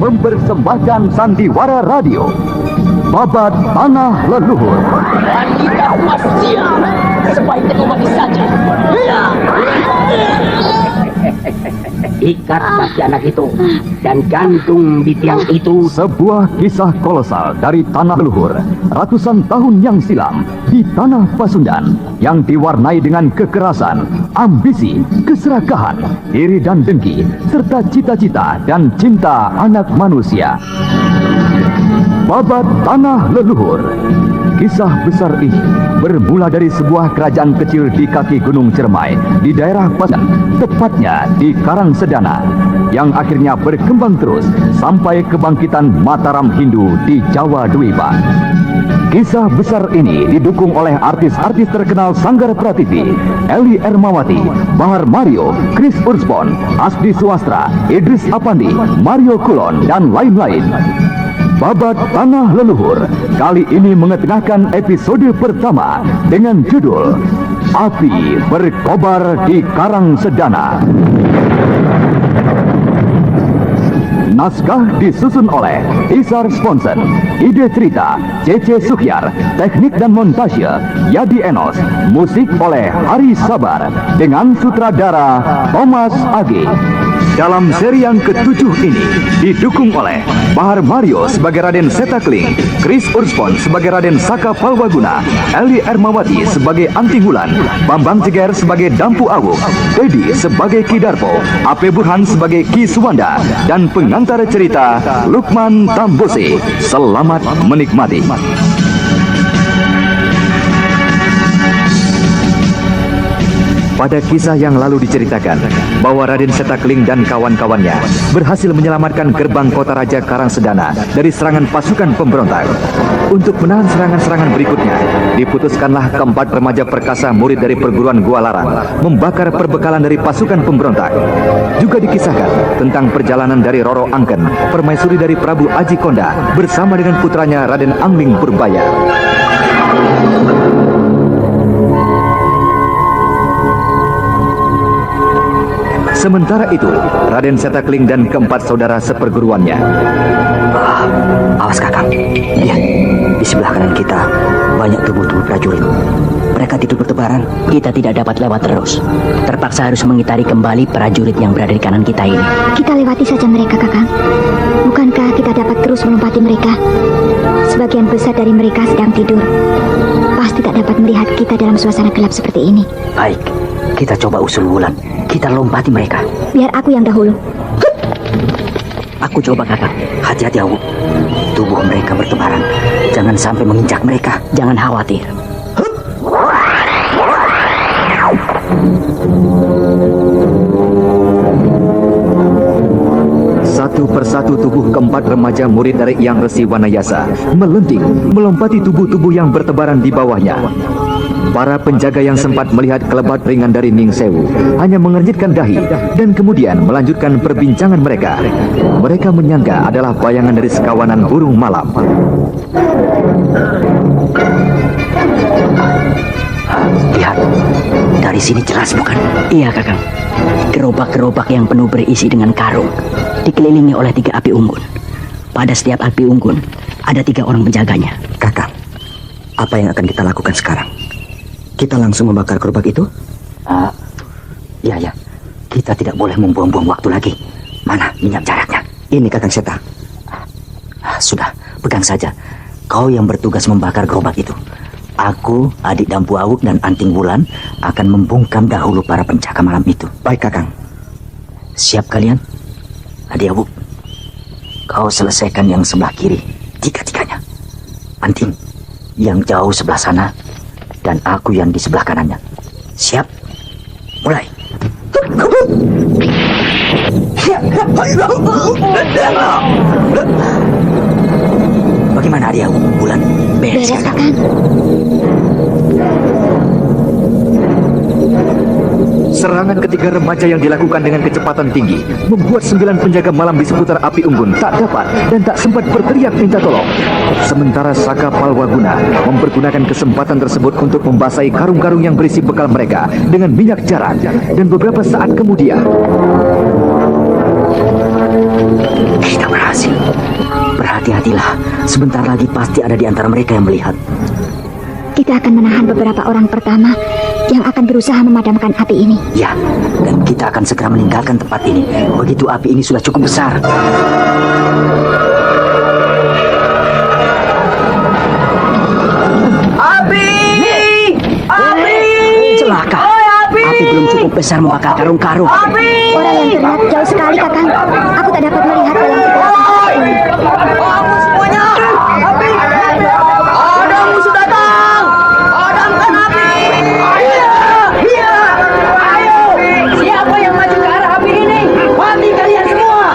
mempersembahkan sandiwara radio Babat Tanah Leluhur. Kita buat siang, sebaiknya kau mati saja. Ikat kaki anak itu dan gantung di tiang itu. Sebuah kisah kolosal dari tanah leluhur ratusan tahun yang silam di tanah Pasundan yang diwarnai dengan kekerasan, ambisi, keserakahan, iri dan dengki, serta cita-cita dan cinta anak manusia. Babat Tanah Leluhur. Kisah besar ini bermula dari sebuah kerajaan kecil di kaki Gunung Cermai di daerah Pasundan, tepatnya di Karangsedana, yang akhirnya berkembang terus sampai kebangkitan Mataram Hindu di Jawa Dwipa. Kisah besar ini didukung oleh artis-artis terkenal Sanggar Prativi, Eli Ermawati, Bahar Mario, Chris Urspon, Asdi Suwastra, Idris Apandi, Mario Kulon, dan lain-lain. Babat Tanah Leluhur kali ini mengetengahkan episode pertama dengan judul Api Berkobar di Karangsedana. Naskah disusun oleh Isar Sponsen, ide cerita C.C. Suhyar, teknik dan montase Yadi Enos, musik oleh Hari Sabar dengan sutradara Thomas Agi. Dalam seri yang ke-7 ini didukung oleh Bahar Mario sebagai Raden Setakling, Chris Urspon sebagai Raden Saka Palwaguna, Eli Ermawati sebagai Anti Wulan, Bambang Jeger sebagai Dampu Awuk, Dedi sebagai Ki Darpo, Ape Burhan sebagai Ki Suwanda, dan pengantar cerita Lukman Tambose. Selamat menikmati. Pada kisah yang lalu diceritakan bahwa Raden Setakling dan kawan-kawannya berhasil menyelamatkan gerbang kota Raja Karangsedana dari serangan pasukan pemberontak. Untuk menahan serangan-serangan berikutnya, diputuskanlah keempat remaja perkasa murid dari perguruan Gua Larang membakar perbekalan dari pasukan pemberontak. Juga dikisahkan tentang perjalanan dari Roro Angken, permaisuri dari Prabu Aji Konda bersama dengan putranya Raden Angling Purbaya. Sementara itu, Raden Setakling dan keempat saudara seperguruannya. Awas Kakang, lihat di sebelah kanan kita banyak tubuh-tubuh prajurit. Mereka tidur bertebaran. Kita tidak dapat lewat terus. Terpaksa harus mengitari kembali prajurit yang berada di kanan kita ini. Kita lewati saja mereka, Kakang. Bukankah kita dapat terus melompati mereka? Sebagian besar dari mereka sedang tidur. Pasti tak dapat melihat kita dalam suasana gelap seperti ini. Baik, kita coba usul Wulan. Kita lompati mereka. Biar aku yang dahulu. Aku coba Kakak. Hati-hati Awuk. Tubuh mereka bertebaran. Jangan sampai menginjak mereka. Jangan khawatir. Satu persatu tubuh keempat remaja murid dari Yang Resi Wanayasa melenting melompati tubuh-tubuh yang bertebaran di bawahnya. Para penjaga yang sempat melihat kelebat ringan dari Ning Sewu hanya mengernyitkan dahi dan kemudian melanjutkan perbincangan mereka. Mereka menyangka adalah bayangan dari sekawanan burung malam. Lihat, dari sini jelas bukan? Iya Kakang. Gerobak-gerobak yang penuh berisi dengan karung dikelilingi oleh 3 api unggun. Pada setiap api unggun ada 3 orang penjaganya. Kakang, apa yang akan kita lakukan sekarang? Kita langsung membakar gerobak itu? Ya. Kita tidak boleh membuang-buang waktu lagi. Mana minyak jaraknya? Ini Kakang Seta. Sudah, pegang saja. Kau yang bertugas membakar gerobak itu. Aku, adik Dampu Awuk dan Anting Wulan akan membungkam dahulu para penjaga malam itu. Baik Kakang. Siap kalian? Adik Awuk, kau selesaikan yang sebelah kiri, 3-tiganya. Anting, yang jauh sebelah sana, dan aku yang di sebelah kanannya. Siap? Mulai. Bagaimana dia, Wulan? Beres kan? Serangan ketiga remaja yang dilakukan dengan kecepatan tinggi membuat 9 penjaga malam di seputar api unggun tak dapat dan tak sempat berteriak minta tolong. Sementara Saka Palwaguna mempergunakan kesempatan tersebut untuk membasahi karung-karung yang berisi bekal mereka dengan minyak jarak. Dan beberapa saat kemudian kita berhasil. Sebentar lagi pasti ada di antara mereka yang melihat. Kita akan menahan beberapa orang pertama yang akan berusaha memadamkan api ini. Ya, dan kita akan segera meninggalkan tempat ini begitu api ini sudah cukup besar. Api! Api! Celaka. Api belum cukup besar membakar karung-karung. Orang yang terlihat jauh sekali, Kakang. Aku tak dapat melihat dalam Kamu semuanya! Api! Ada musuh datang! Padamkan api! Iya! Iya! Ayo! Siapa yang maju ke arah api ini? Mati kalian semua!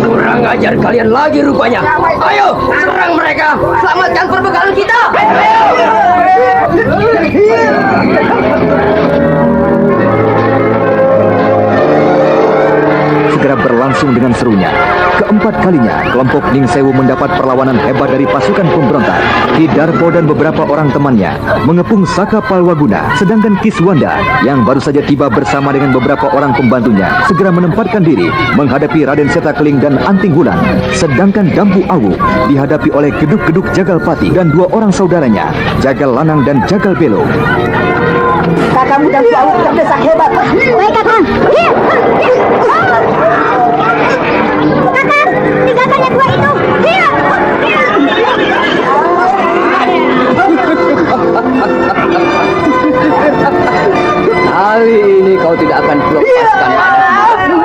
Kurang ajar kalian lagi rupanya. Ayo! Serang mereka! Selamatkan perbekalan kita! Segera berlangsung dengan serunya. Keempat kalinya, kelompok Ning Sewu mendapat perlawanan hebat dari pasukan pemberontak. Ki Darpo dan beberapa orang temannya mengepung Saka Palwaguna, sedangkan Kiswanda yang baru saja tiba bersama dengan beberapa orang pembantunya segera menempatkan diri menghadapi Raden Setakeling dan Anting Wulan. Sedangkan Dampu Awu dihadapi oleh Geduk-Geduk Jagalpati dan dua orang saudaranya, Jagal Lanang dan Jagal Belo. Kakakmu dan Awu terdesak hebat. Baik, Kakang. Kakang, tinggalkan yang dua itu. Kali ini kau tidak akan kulepaskan padaku.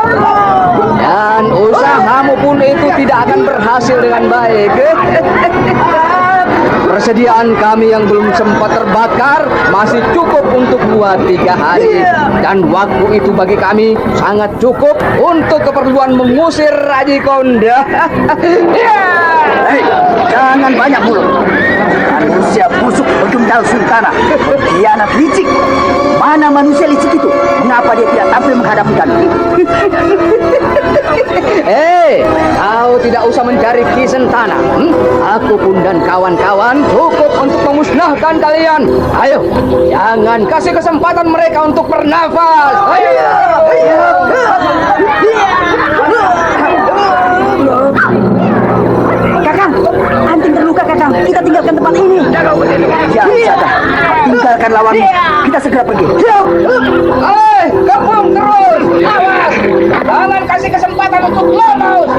Dan usahamu pun itu tidak akan berhasil dengan baik. Persediaan kami yang belum sempat terbakar masih cukup untuk 2-3 hari. Dan waktu itu bagi kami sangat cukup untuk keperluan mengusir Raji Konda. Hei, jangan banyak mulut. Manusia busuk bergembal sultana, berkhianat licik. Mana manusia licik itu? Mengapa dia tidak tampil menghadapi kami? Hei, kau tidak usah mencari Kisentana. Aku pun dan kawan-kawan cukup untuk memusnahkan kalian. Ayo, jangan kasih kesempatan mereka untuk bernafas. Ayo. Kakang, Anting terluka, Kakang. Kita tinggalkan tempat ini. Ya, Saka. Tinggalkan lawanmu. Kita segera pergi. Hei, kepung terus. Awas, jangan kasih kesempatan untuk lolos.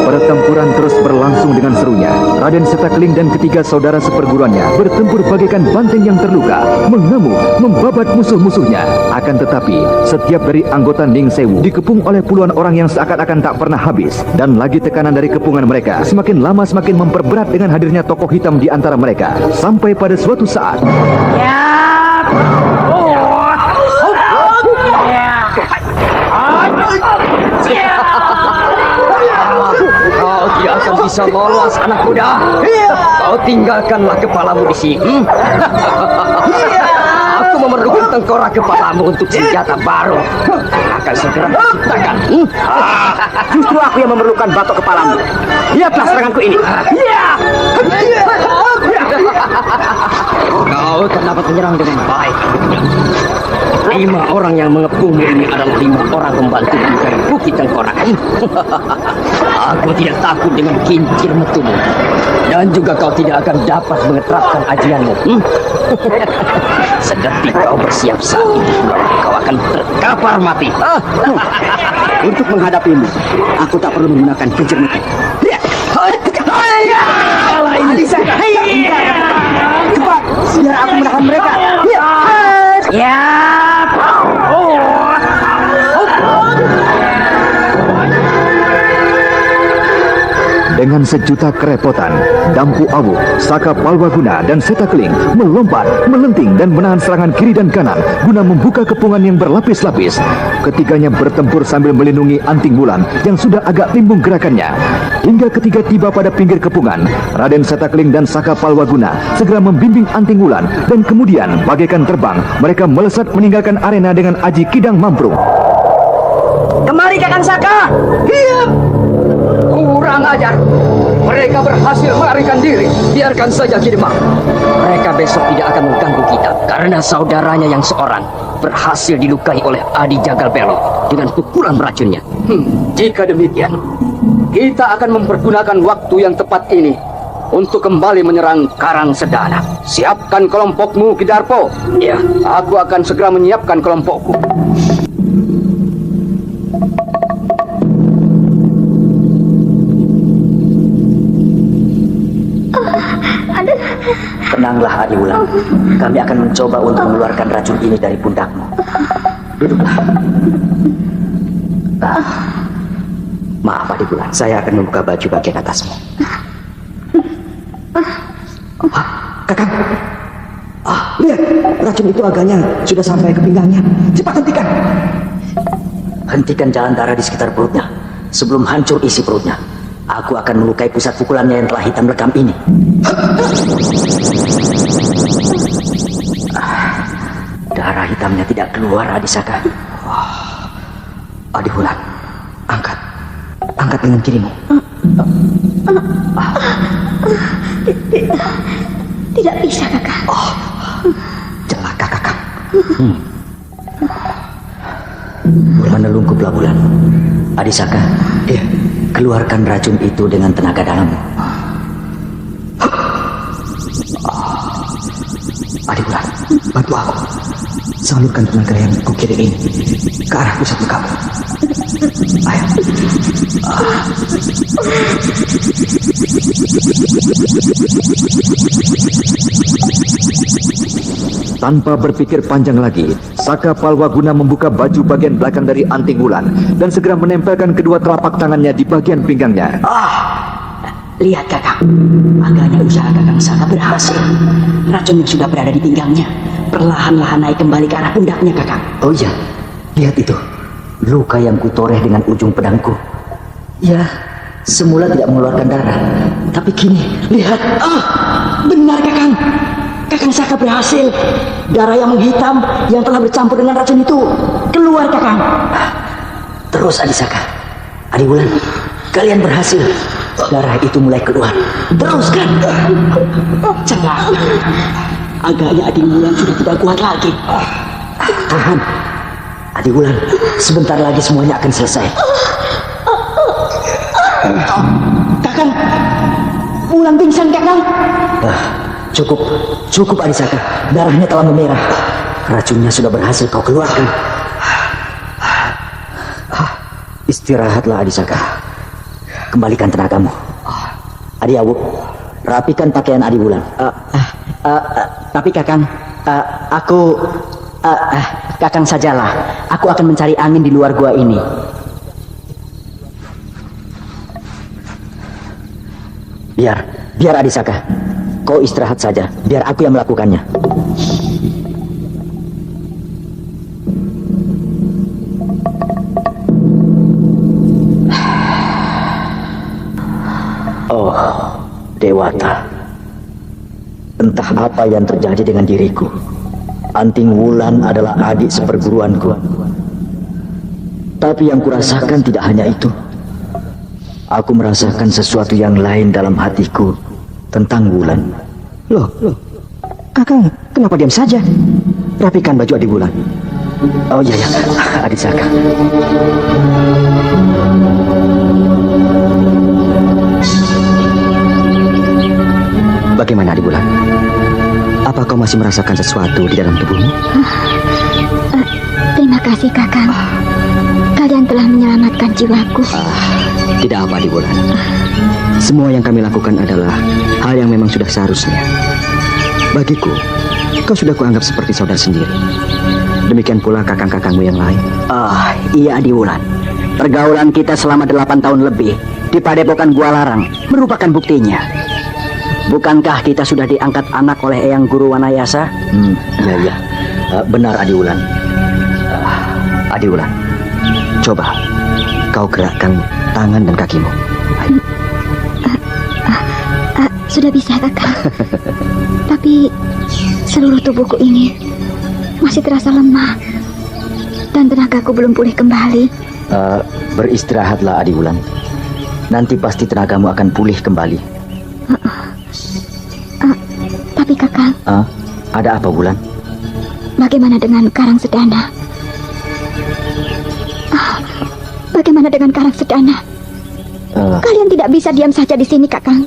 Pertempuran terus berlangsung dengan serunya. Raden Setakeling dan ketiga saudara seperguruannya bertempur bagaikan banteng yang terluka, mengamuk, membabat musuh-musuhnya. Akan tetapi, setiap dari anggota Ning Sewu dikepung oleh puluhan orang yang seakan-akan tak pernah habis. Dan lagi tekanan dari kepungan mereka semakin lama semakin memperberat dengan hadirnya tokoh hitam di antara mereka. Sampai pada suatu saat, Kau tidak akan bisa lolos, anak muda. Kau tinggalkanlah kepalamu di sini. Aku memerlukan tengkorak kepalamu untuk senjata baru. Akan segera diciptakan. Justru aku yang memerlukan batok kepalamu. Lihatlah seranganku ini. Kau tak dapat menyerang dengan baik. 5 orang yang mengepungmu ini adalah 5 orang pembantu dari Bukit Tengkorak. Aku tidak takut dengan kincir metumu. Dan juga kau tidak akan dapat mengeterapkan ajianmu. Sedetik kau bersiap sakit, kau akan terkapar mati. Untuk menghadapimu, aku tak perlu menggunakan kincir metu. Cepat, biar aku menahan mereka. dengan sejuta kerepotan, Dampu Awu, Saka Palwaguna, dan Setakeling melompat, melenting, dan menahan serangan kiri dan kanan guna membuka kepungan yang berlapis-lapis. Ketiganya bertempur sambil melindungi Anting Wulan yang sudah agak limbung gerakannya. Hingga ketiga tiba pada pinggir kepungan, Raden Setakeling dan Saka Palwaguna segera membimbing Anting Wulan, dan kemudian bagaikan terbang, mereka melesat meninggalkan arena dengan aji kidang mamprung. Kemari Kakang Saka. Kurang ajar. Mereka berhasil melarikan diri. Biarkan saja Kidemang. Mereka besok tidak akan mengganggu kita karena saudaranya yang seorang berhasil dilukai oleh Adi Jagal Belo dengan pukulan beracunnya. Jika demikian, kita akan mempergunakan waktu yang tepat ini untuk kembali menyerang Karang Sedana. Siapkan kelompokmu, Ki Darpo. Ya. Aku akan segera menyiapkan kelompokku. Tenanglah Adi Wulan. Kami akan mencoba untuk mengeluarkan racun ini dari pundakmu. Duduklah. Maaf Adi Wulan, saya akan membuka baju bagian atasmu. Kakang. Lihat, racun itu agaknya sudah sampai ke pinggangnya. Cepat hentikan. Hentikan jalan darah di sekitar perutnya. Sebelum hancur isi perutnya, aku akan melukai pusat pukulannya yang telah hitam legam ini. Darah hitamnya tidak keluar, Adisaka. Adi Wulan, angkat dengan kirimu. Tidak bisa, Kakang. Celaka, Kakang. Menelungkuplah Wulan. Adisaka, keluarkan racun itu dengan tenaga dalammu. Adi Wulan, bantu aku. Salurkan tenaga yang kukirim ini ke arah pusat kamu. Ayo. Tanpa berpikir panjang lagi, Saka Palwaguna membuka baju bagian belakang dari Anting Wulan dan segera menempelkan kedua telapak tangannya di bagian pinggangnya. Lihat Kakang, agaknya usaha Kakang Saka berhasil. Racun yang sudah berada di pinggangnya perlahan-lahan naik kembali ke arah pundaknya, Kakang. Oh iya, lihat itu. Luka yang kutoreh dengan ujung pedangku. Ya, semula tidak mengeluarkan darah, tapi kini lihat. Benar Kakang. Kakang Saka berhasil. Darah yang menghitam yang telah bercampur dengan racun itu keluar, Kakang. Terus Adi Saka, Adi Wulan, kalian berhasil. Darah itu mulai keluar. Teruskan. Celaka. Agaknya Adi Wulan sudah tidak kuat lagi. Tahan. Adi Wulan, sebentar lagi semuanya akan selesai. Kakang, Wulan pingsan, Kakang. Cukup Adi Saka. Darahnya telah memerah. Racunnya sudah berhasil kau keluarkan. Istirahatlah Adi Saka. Kembalikan tenagamu. Adi Awuk, rapikan pakaian Adi Wulan. Tapi Kakang, Kakang sajalah. Aku akan mencari angin di luar gua ini. Biar Adi Saka. Kau istirahat saja, biar aku yang melakukannya. Oh, Dewata. Entah apa yang terjadi dengan diriku. Anting Wulan adalah adik seperguruanku. Tapi yang kurasakan tidak hanya itu. Aku merasakan sesuatu yang lain dalam hatiku tentang Wulan. Loh, Kakang, kenapa diam saja? Rapikan baju Adi Wulan. Oh iya, Adi Saka. Bagaimana Adi Wulan? Apa kau masih merasakan sesuatu di dalam tubuhmu? Terima kasih, Kakang. Kalian telah menyelamatkan jiwaku. Tidak apa, Adi Wulan. Semua yang kami lakukan adalah hal yang memang sudah seharusnya. Bagiku, kau sudah kuanggap seperti saudara sendiri. Demikian pula kakang-kakangmu yang lain. Iya Adi Wulan. Pergaulan kita selama 8 tahun lebih di Padepokan Gua Larang merupakan buktinya. Bukankah kita sudah diangkat anak oleh Eyang Guru Wanayasa? Iya. Benar Adi Wulan. Adi Wulan, coba kau gerakkan tangan dan kakimu. Sudah bisa, Kakang. Tapi seluruh tubuhku ini masih terasa lemah dan tenagaku belum pulih kembali. Beristirahatlah Adi Wulan. Nanti pasti tenagamu akan pulih kembali. Tapi Kakang, ada apa Wulan? bagaimana dengan Karang Sedana? Bagaimana dengan Karang Sedana? Kalian tidak bisa diam saja di sini, Kakang.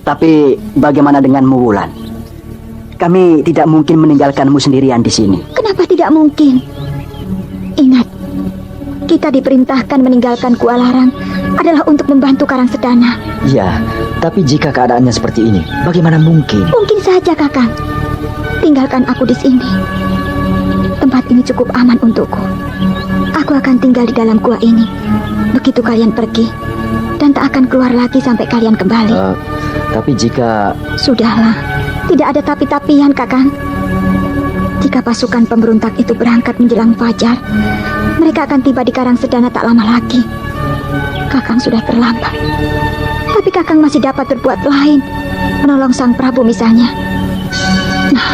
Tapi bagaimana denganmu, Wulan? Kami tidak mungkin meninggalkanmu sendirian di sini. Kenapa tidak mungkin? Ingat, kita diperintahkan meninggalkan Gua Larang adalah untuk membantu Karang Sedana. Ya, tapi jika keadaannya seperti ini, bagaimana mungkin? Mungkin saja, Kakang. Tinggalkan aku di sini. Tempat ini cukup aman untukku. Aku akan tinggal di dalam gua ini. Begitu kalian pergi, dan tak akan keluar lagi sampai kalian kembali. Tapi jika... Sudahlah, tidak ada tapi-tapian, Kakang. Jika pasukan pemberontak itu berangkat menjelang fajar, mereka akan tiba di Karang Sedana tak lama lagi. Kakang sudah terlambat. Tapi Kakang masih dapat berbuat lain, menolong Sang Prabu misalnya. Nah,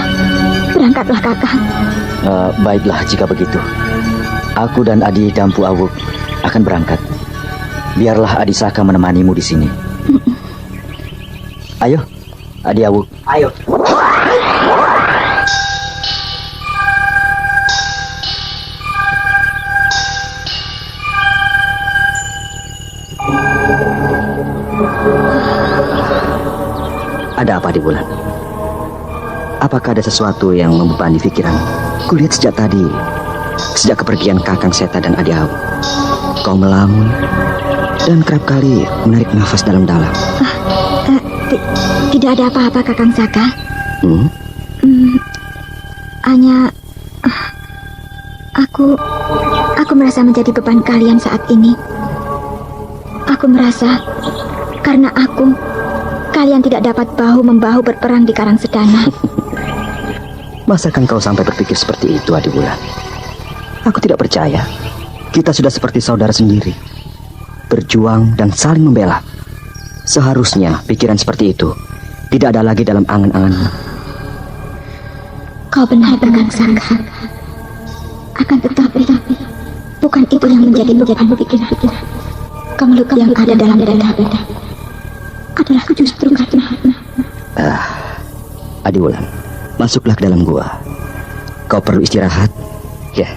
berangkatlah Kakang. Baiklah jika begitu. Aku dan Adi Dampu Awuk akan berangkat. Biarlah Adi Saka menemanimu di sini. Ayo, Adi Awuk. Ayo. Ada apa di bulan? Apakah ada sesuatu yang membebani pikiran? Kulihat sejak tadi, sejak kepergian Kakang Seta dan Adi Awuk, kau melamun dan kerap kali menarik nafas dalam-dalam. Tidak ada apa-apa, Kakang Saka. Hanya aku merasa menjadi beban kalian saat ini. Aku merasa karena kalian tidak dapat bahu-membahu berperang di Karang Sedana. Masakan kau sampai berpikir seperti itu, Adi Bulan? Aku tidak percaya. Kita sudah seperti saudara sendiri, berjuang dan saling membela. Seharusnya pikiran seperti itu tidak ada lagi dalam angan-anganmu. Kau benar, Kakang Saka. Akan tetapi bukan itu yang menjadi beban pikiran. Kemelut yang ada dalam dada adalah justru karena Adi Wulan, masuklah ke dalam gua. Kau perlu istirahat, ya,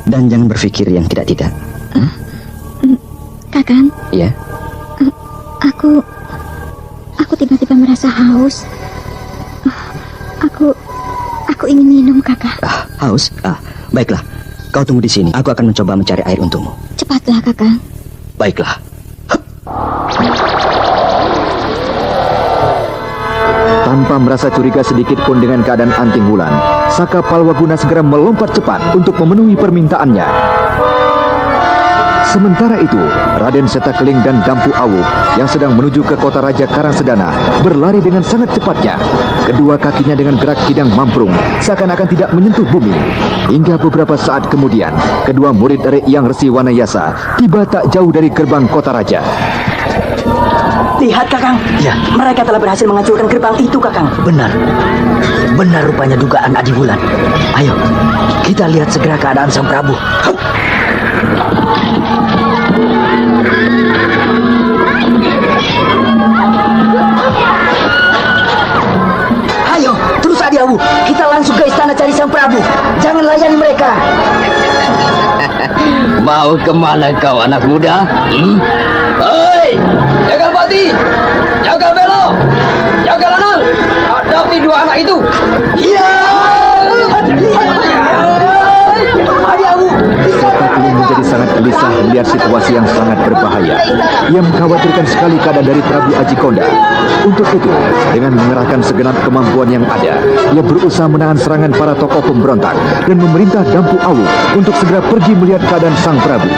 dan jangan berpikir yang tidak-tidak. Kakang. Ya. Aku tiba-tiba merasa haus. Aku ingin minum, Kakak. Haus? Baiklah. Kau tunggu di sini. Aku akan mencoba mencari air untukmu. Cepatlah, Kakang. Baiklah. Tanpa merasa curiga sedikit pun dengan keadaan Anting Wulan, Saka Palwaguna segera melompat cepat untuk memenuhi permintaannya. Sementara itu, Raden Setakeling dan Dampu Awuk yang sedang menuju ke kota Raja Karang Sedana berlari dengan sangat cepatnya. Kedua kakinya dengan gerak kidang mamprung seakan-akan tidak menyentuh bumi. Hingga beberapa saat kemudian, kedua murid dari Yang Resi Wanayasa tiba tak jauh dari gerbang kota Raja. Lihat, Kakang. Ya. Mereka telah berhasil menghancurkan gerbang itu, Kakang. Benar. Benar rupanya dugaan Adi Wulan. Ayo, kita lihat segera keadaan Sang Prabu. Ayo, terus Adi Awuk. Kita langsung ke istana cari Sang Prabu. Jangan layani mereka. Mau kemana kau, anak muda? Hei, jaga Pati, jaga Belo, jaga Lanang, hadapi dua anak itu. Iya. Adi Awuk. Setakeling menjadi sangat gelisah melihat situasi yang sangat berbahaya. Ia mengkhawatirkan sekali keadaan dari Prabu Aji Konda. Untuk itu, dengan mengerahkan segenap kemampuan yang ada, ia berusaha menahan serangan para tokoh pemberontak dan memerintah Dampu Awuk untuk segera pergi melihat keadaan Sang Prabu.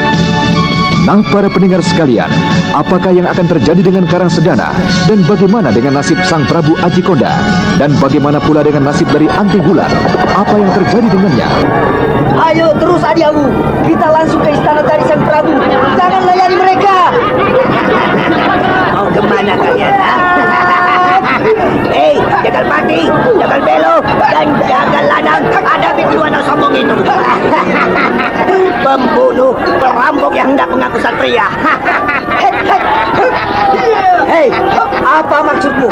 Nah, para pendengar sekalian, apakah yang akan terjadi dengan Karang Sedana dan bagaimana dengan nasib Sang Prabu Aji Konda dan bagaimana pula dengan nasib dari Anting Wulan? Apa yang terjadi dengannya? Ayo terus Adi Awuk. Kita langsung ke istana cari Sang Prabu. Jangan layani mereka. Mau kemana kalian? Hei, jagal Pati, jagal Belo, dan jagal Lanang. Hadapi kedua anak sombong itu. Pembunuh, perampok yang hendak mengaku satria. Hei, apa maksudmu?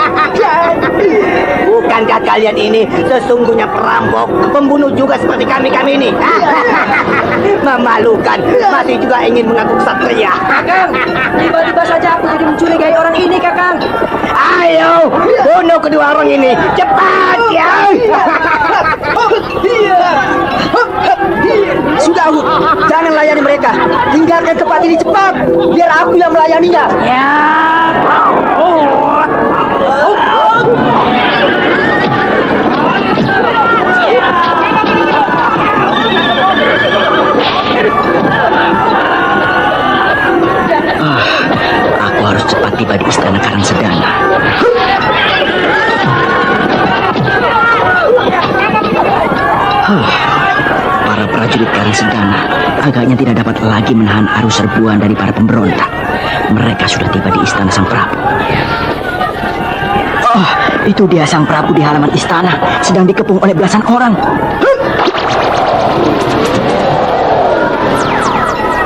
Bukankah kalian ini sesungguhnya perampok, pembunuh juga seperti kami ini? Memalukan, masih juga ingin mengaku satria. Kakang, tiba-tiba saja aku jadi mencurigai orang ini, Kakang. Ayo, bunuh kedua orang ini, cepat ya! Sudah, Hud, jangan layani mereka. Tinggalkan tempat ini cepat, biar aku yang melayaninya. Ya. Aku harus cepat tiba di istana Karangsedana. Para prajurit Karangsedana agaknya tidak dapat lagi menahan arus serbuan dari para pemberontak. Mereka sudah tiba di istana Sang Prabu. Oh, itu dia Sang Prabu di halaman istana, sedang dikepung oleh belasan orang.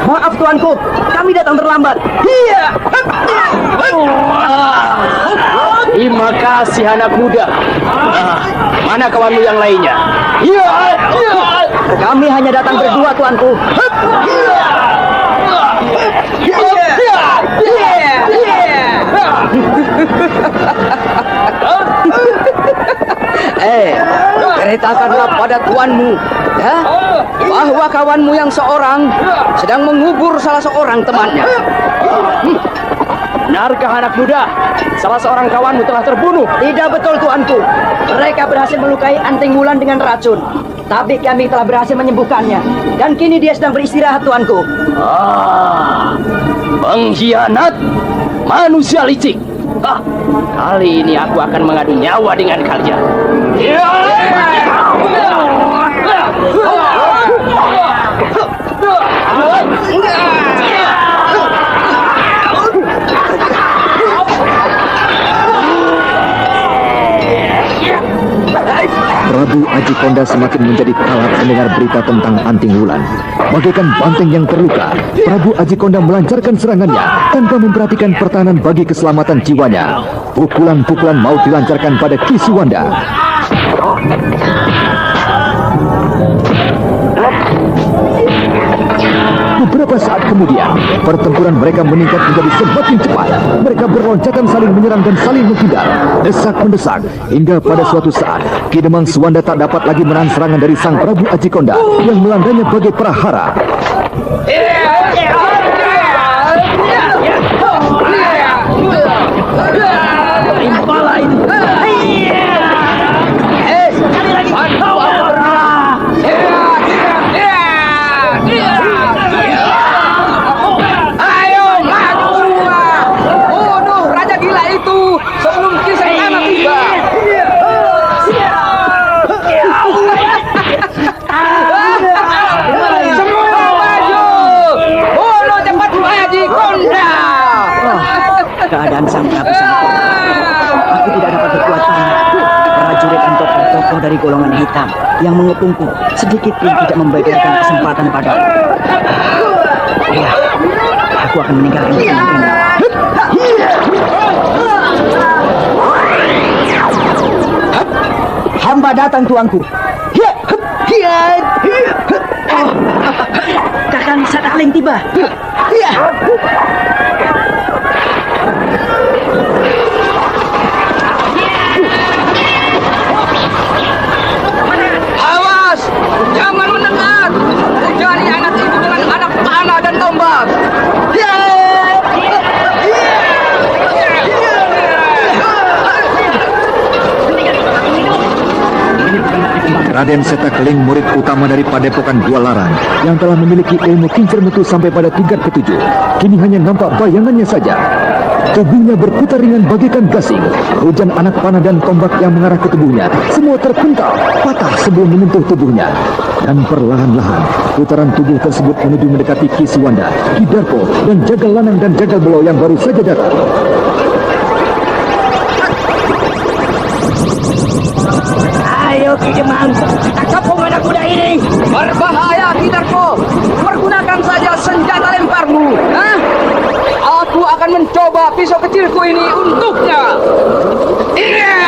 Maaf tuanku, kami datang terlambat. Iya. Terima kasih anak muda. Mana kawanmu yang lainnya? Iya. Kami hanya datang berdua tuanku. Ceritakanlah pada tuanmu, ya, bahwa kawanmu yang seorang sedang mengubur salah seorang temannya. Benarkah anak muda? Salah seorang kawanmu telah terbunuh. Tidak betul tuanku. Mereka berhasil melukai Anting Wulan dengan racun. Tapi kami telah berhasil menyembuhkannya. Dan kini dia sedang beristirahat tuanku. Pengkhianat, manusia licik. Kali ini aku akan mengadu nyawa dengan kalian. Prabu Ajikonda semakin menjadi kalap mendengar berita tentang Anting Wulan. Bagaikan banteng yang terluka, Prabu Ajikonda melancarkan serangannya tanpa memperhatikan pertahanan bagi keselamatan jiwanya. Pukulan-pukulan maut dilancarkan pada Ki Suwanda. Beberapa saat kemudian, pertempuran mereka meningkat menjadi semakin cepat. Mereka berloncatan saling menyerang dan saling menghindar, desak-mendesak, hingga pada suatu saat, Ki Demang Suwanda tak dapat lagi menahan serangan dari Sang Prabu Ajikonda yang melandainya bagai prahara. Keadaan Sang Prabu sangat lemah. Aku tidak dapat berbuat banyak. Prajurit dan tokoh-tokoh dari golongan hitam yang mengepungku sedikit pun tidak memberikan kesempatan padaku. Ya, aku akan meninggalkan ini. Hamba datang tuanku. Kakang Sadaling tiba. Awas! Jangan mendekat! Cari anak itu dengan anak panah dan tombak! Raden Setakeling, murid utama dari Padepokan Dua Larang yang telah memiliki ilmu kincir metu sampai pada tingkat ketujuh, kini hanya nampak bayangannya saja. Tubuhnya berputar ringan bagaikan gasing. Hujan anak panah dan tombak yang mengarah ke tubuhnya semua terpental, patah sebelum menyentuh tubuhnya. Dan perlahan-lahan putaran tubuh tersebut menuju mendekati Ki Suwanda, Ki Darpo, dan Jagal Lanang dan Jagal Belo yang baru saja datang. Ayo Ki Demang, kita kepung anak muda ini. Berbahaya, Ki Darpo! Pergunakan saja senjata lemparmu! Aku akan mencoba pisau kecilku ini untuknya. Iya.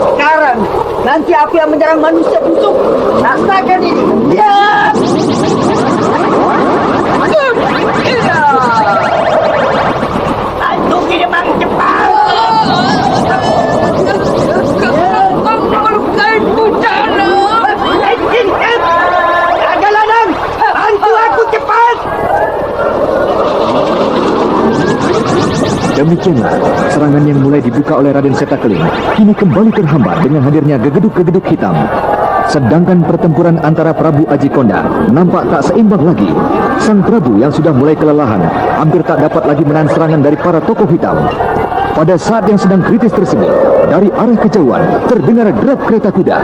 Sekarang nanti aku yang menyerang manusia busuk. Rasakan ini. Ya. Iya. Bantu Kidemang cepat. Melukaiku, Jana. Naga Ladang, bantu aku cepat. Demikianlah, serangan yang mulai dibuka oleh Raden Setakeling kini kembali terhambat dengan hadirnya gegeduk-gegeduk hitam. Sedangkan pertempuran antara Prabu Aji Konda nampak tak seimbang lagi. Sang Prabu yang sudah mulai kelelahan hampir tak dapat lagi menahan serangan dari para tokoh hitam. Pada saat yang sedang kritis tersebut, dari arah kejauhan terdengar derap kereta kuda.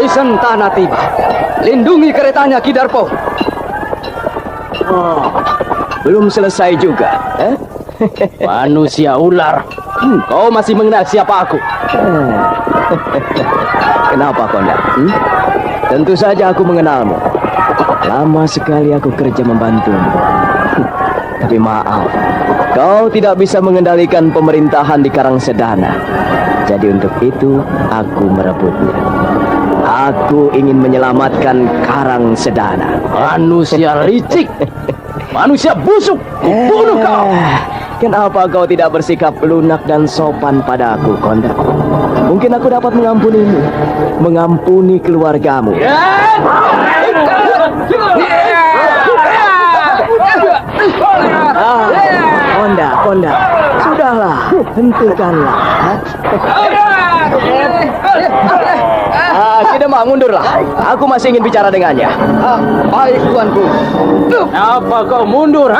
Sentana tiba. Lindungi keretanya, Ki Darpo. Belum selesai juga, Manusia ular. Kau masih mengenal siapa aku? Kenapa, Konda? Tentu saja aku mengenalmu. Lama sekali aku kerja membantumu. Tapi maaf, kau tidak bisa mengendalikan pemerintahan di Karangsedana. Jadi untuk itu, aku merebutnya. Aku ingin menyelamatkan Karangsedana. Manusia licik, manusia busuk, bunuh kau. Kenapa kau tidak bersikap lunak dan sopan padaku, Konda? Mungkin aku dapat mengampunimu, mengampuni keluargamu. Konda, sudahlah, hentikanlah. Kidemang, mundurlah. Aku masih ingin bicara dengannya. Baik, tuanku. Apa kau mundur,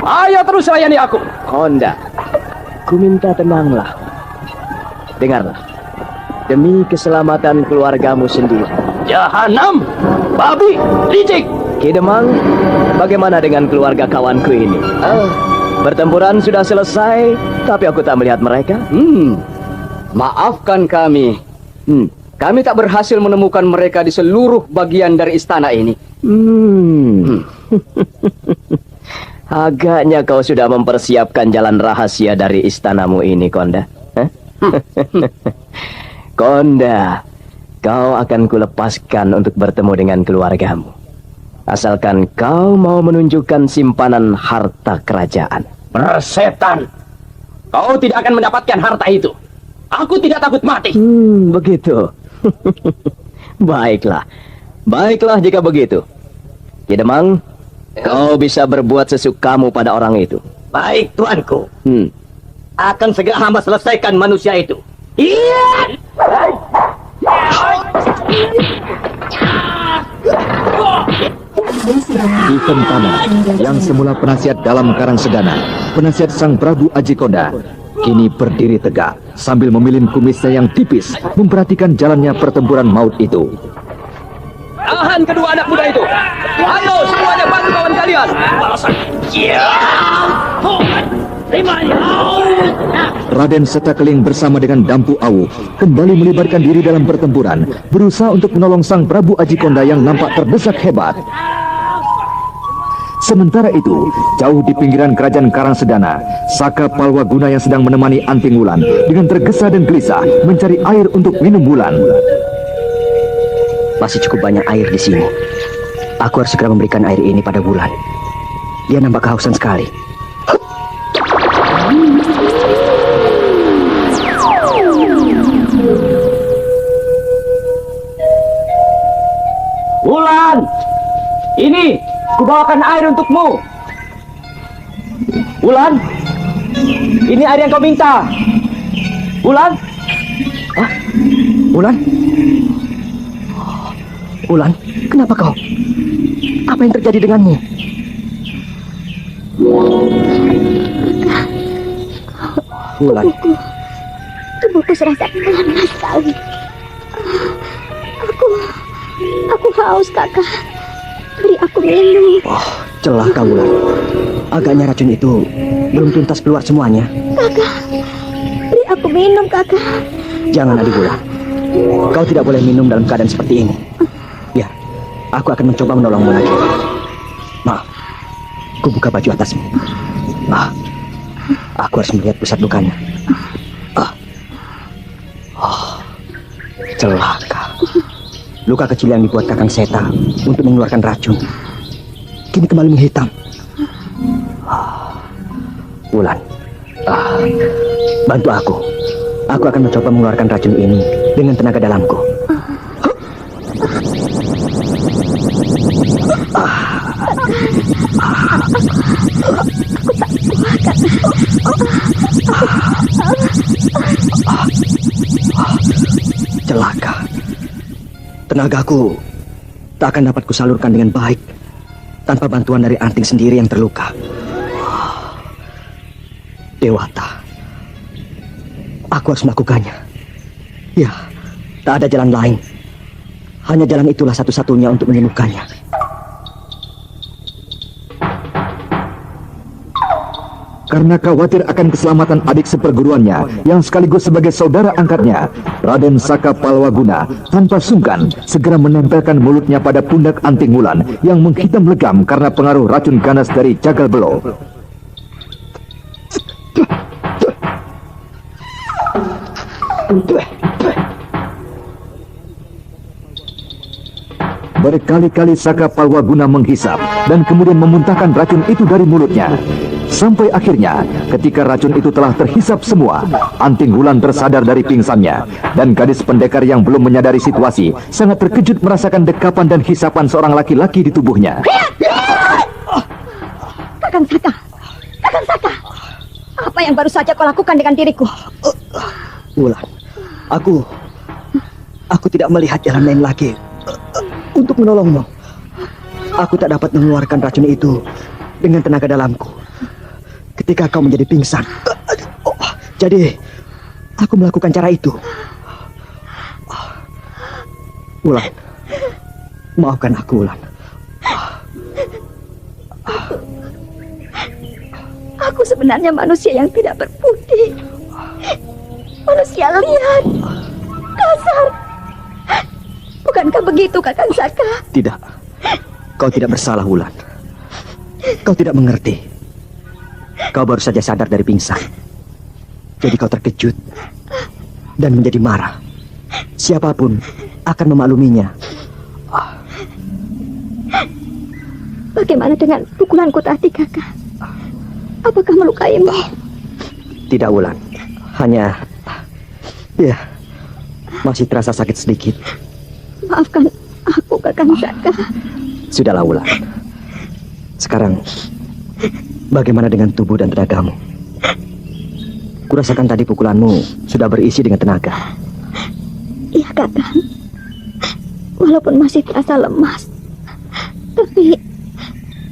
Ayo terus layani aku. Konda, ku minta tenanglah. Dengarlah. Demi keselamatan keluargamu sendiri. Jahanam, babi, licik. Kidemang, bagaimana dengan keluarga kawanku ini? Pertempuran sudah selesai, tapi aku tak melihat mereka. Maafkan kami. Kami tak berhasil menemukan mereka di seluruh bagian dari istana ini. Agaknya kau sudah mempersiapkan jalan rahasia dari istanamu ini, Konda. Konda, kau akan kulepaskan untuk bertemu dengan keluargamu. Asalkan kau mau menunjukkan simpanan harta kerajaan. Persetan. Kau tidak akan mendapatkan harta itu. Aku tidak takut mati. Begitu. Baiklah jika begitu. Kidemang, kau bisa berbuat sesukamu pada orang itu. Baik, tuanku. Akan segera hamba selesaikan manusia itu. Iya. Ki Sentana, yang semula penasihat dalam Karangsedana, penasihat Sang Prabu Aji Konda, kini berdiri tegak sambil memilih kumisnya yang tipis, memperhatikan jalannya pertempuran maut itu. Tahan kedua anak muda itu. Ayo semuanya bantu kawan kalian. Raden Setakeling bersama dengan Dampu Awu kembali melibatkan diri dalam pertempuran, berusaha untuk menolong Sang Prabu Aji Konda yang nampak terdesak hebat. Sementara itu, jauh di pinggiran kerajaan Karangsedana, Saka Palwaguna yang sedang menemani Anting Wulan dengan tergesa dan gelisah mencari air untuk minum Wulan. Masih cukup banyak air di sini. Aku harus segera memberikan air ini pada Wulan. Dia nampak kehausan sekali. Wulan, ini kubawakan air untukmu. Wulan, ini air yang kau minta. Wulan. Wulan? Wulan, kenapa kau? Apa yang terjadi denganmu? Wulan. Tubuhku serasa panas sekali. Aku haus, Kakak. Beri aku minum. Oh, celaka Wulan. Agaknya racun itu belum tuntas keluar semuanya. Kakak, beri aku minum, Kakak. Jangan adik Wulan. Kau tidak boleh minum dalam keadaan seperti ini. Biar aku akan mencoba menolongmu lagi. Maaf, ku buka baju atasmu. Aku harus melihat pusat lukanya. Celaka. Luka kecil yang dibuat Kakang Seta untuk mengeluarkan racun kini kembali menghitam. Wulan, bantu aku. Aku akan mencoba mengeluarkan racun ini dengan tenaga dalamku. Celaka. Tenagaku tak akan dapat kusalurkan dengan baik tanpa bantuan dari Anting sendiri yang terluka. Dewata, aku harus melakukannya. Ya, tak ada jalan lain. Hanya jalan itulah satu-satunya untuk menyembuhkannya. Karena khawatir akan keselamatan adik seperguruannya yang sekaligus sebagai saudara angkatnya, Raden Saka Palwaguna tanpa sungkan segera menempelkan mulutnya pada pundak Anting Wulan yang menghitam legam karena pengaruh racun ganas dari Jagal Belo. Berkali-kali Saka Palwaguna menghisap dan kemudian memuntahkan racun itu dari mulutnya. Sampai akhirnya, ketika racun itu telah terhisap semua, Anting Wulan tersadar dari pingsannya. Dan gadis pendekar yang belum menyadari situasi sangat terkejut merasakan dekapan dan hisapan seorang laki-laki di tubuhnya. Kakang Saka, Kakang Saka, apa yang baru saja kau lakukan dengan diriku? Wulan, aku tidak melihat jalan lain lagi untuk menolongmu. Aku tak dapat mengeluarkan racun itu dengan tenaga dalamku ketika kau menjadi pingsan. Jadi aku melakukan cara itu. Wulan, maafkan aku, Wulan. Aku sebenarnya manusia yang tidak berbudi. Manusia liar, kasar. Bukankah begitu, Kakang Saka? Tidak, kau tidak bersalah, Wulan. Kau tidak mengerti. Kau baru saja sadar dari pingsan. Jadi kau terkejut dan menjadi marah. Siapapun akan memakluminya. Bagaimana dengan pukulanku tadi, Kakak? Apakah melukaimu? Tidak, Wulan. Hanya, ya, masih terasa sakit sedikit. Maafkan aku, Kakang Saka. Sudahlah, Wulan. Sekarang, bagaimana dengan tubuh dan tenagamu? Kurasakan tadi pukulanmu sudah berisi dengan tenaga. Iya, Kakang. Walaupun masih terasa lemas, tapi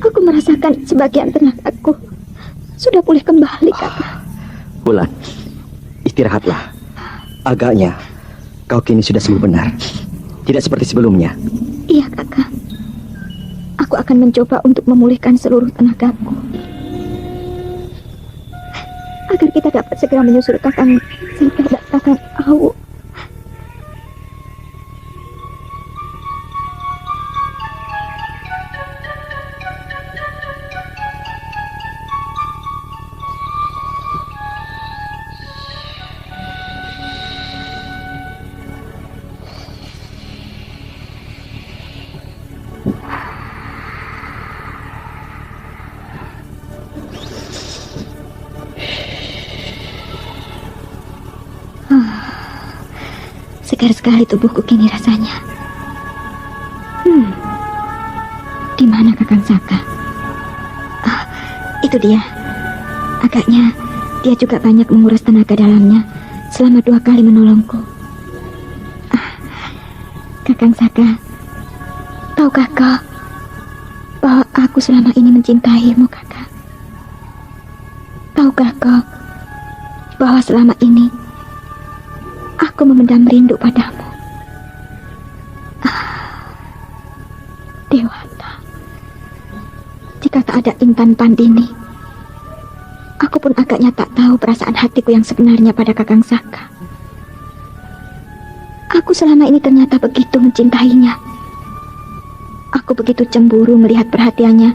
aku merasakan sebagian tenagaku sudah pulih kembali, Kakang. Wulan, istirahatlah. Agaknya kau kini sudah sembuh benar. Tidak seperti sebelumnya. Iya, Kakang. Aku akan mencoba untuk memulihkan seluruh tenagaku agar kita dapat segera menyusul Kakang Saka dan Kakang Awu. Segar sekali tubuhku kini rasanya. Di mana Kakang Saka? Itu dia. Agaknya dia juga banyak menguras tenaga dalamnya selama 2 kali menolongku. Kakang Saka, tahukah kau bahwa aku selama ini mencintaimu, Kakang? Tahukah kau bahwa selama ini aku memendam rindu padamu? Dewata, jika tak ada Intan Pandini, aku pun agaknya tak tahu perasaan hatiku yang sebenarnya pada Kakang Saka. Aku selama ini ternyata begitu mencintainya. Aku begitu cemburu melihat perhatiannya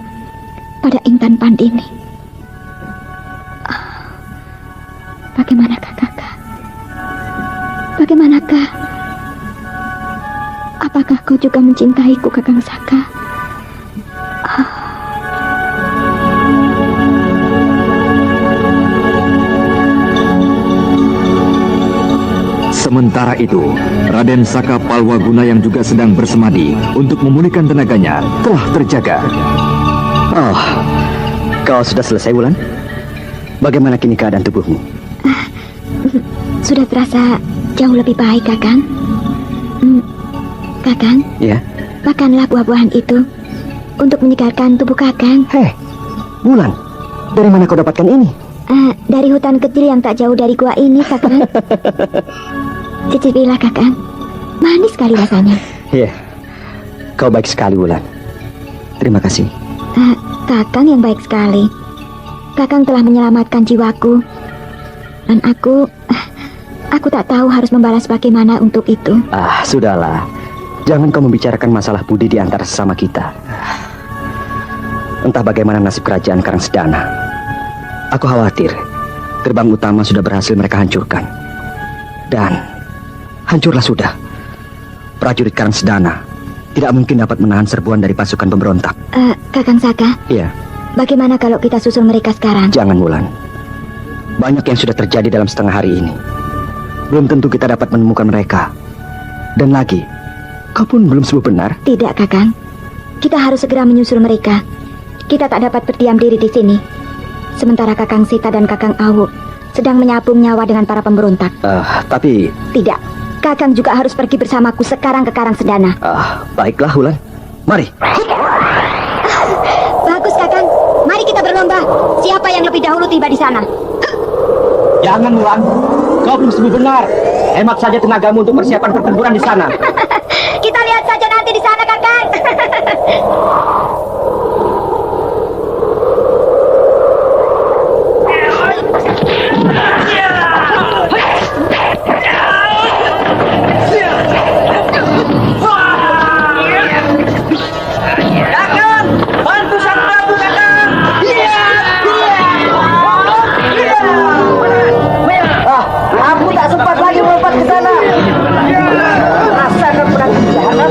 pada Intan Pandini. Bagaimanakah kakak? Bagaimanakah? Apakah kau juga mencintaiku, Kakang Saka? Sementara itu, Raden Saka Palwaguna yang juga sedang bersemadi untuk memulihkan tenaganya telah terjaga. Oh, kau sudah selesai, Wulan? Bagaimana kini keadaan tubuhmu? Sudah terasa jauh lebih baik, Kakang. Kakang, Ya. makanlah buah-buahan itu untuk menyegarkan tubuh Kakang. Hei, Wulan, dari mana kau dapatkan ini? Dari hutan kecil yang tak jauh dari gua ini, Kakang. Cicipilah, Kakang. Manis sekali rasanya. Iya, kau baik sekali, Wulan. Terima kasih. Kakang yang baik sekali. Kakang telah menyelamatkan jiwaku. Dan aku tak tahu harus membalas bagaimana untuk itu. Sudahlah. Jangan kau membicarakan masalah budi di antara sesama kita. Entah bagaimana nasib kerajaan Karangsedana. Aku khawatir gerbang utama sudah berhasil mereka hancurkan. Dan hancurlah sudah. Prajurit Karangsedana tidak mungkin dapat menahan serbuan dari pasukan pemberontak. Kakang Saka, Iya, bagaimana kalau kita susul mereka sekarang? jangan, Wulan. Banyak yang sudah terjadi dalam setengah hari ini. Belum tentu kita dapat menemukan mereka. Dan lagi, kau pun belum sembuh benar. Tidak, Kakang. Kita harus segera menyusul mereka. Kita tak dapat berdiam diri di sini. Sementara Kakang Sita dan Kakang Awuk sedang menyabung nyawa dengan para pemberontak. Tapi... Tidak, Kakang juga harus pergi bersamaku sekarang ke Karangsedana. Baiklah, Wulan. Mari. Bagus, Kakang. Mari kita berlomba. Siapa yang lebih dahulu tiba di sana? Jangan, Wulan. Kau belum sembuh benar. Hemat saja tenagamu untuk persiapan pertempuran di sana. Kita lihat saja nanti di sana, Kakang. Kakang, bantu sang Prabu, Kakang. Aku tak sempat lagi melompat ke sana. Rasakan pedang jahanam.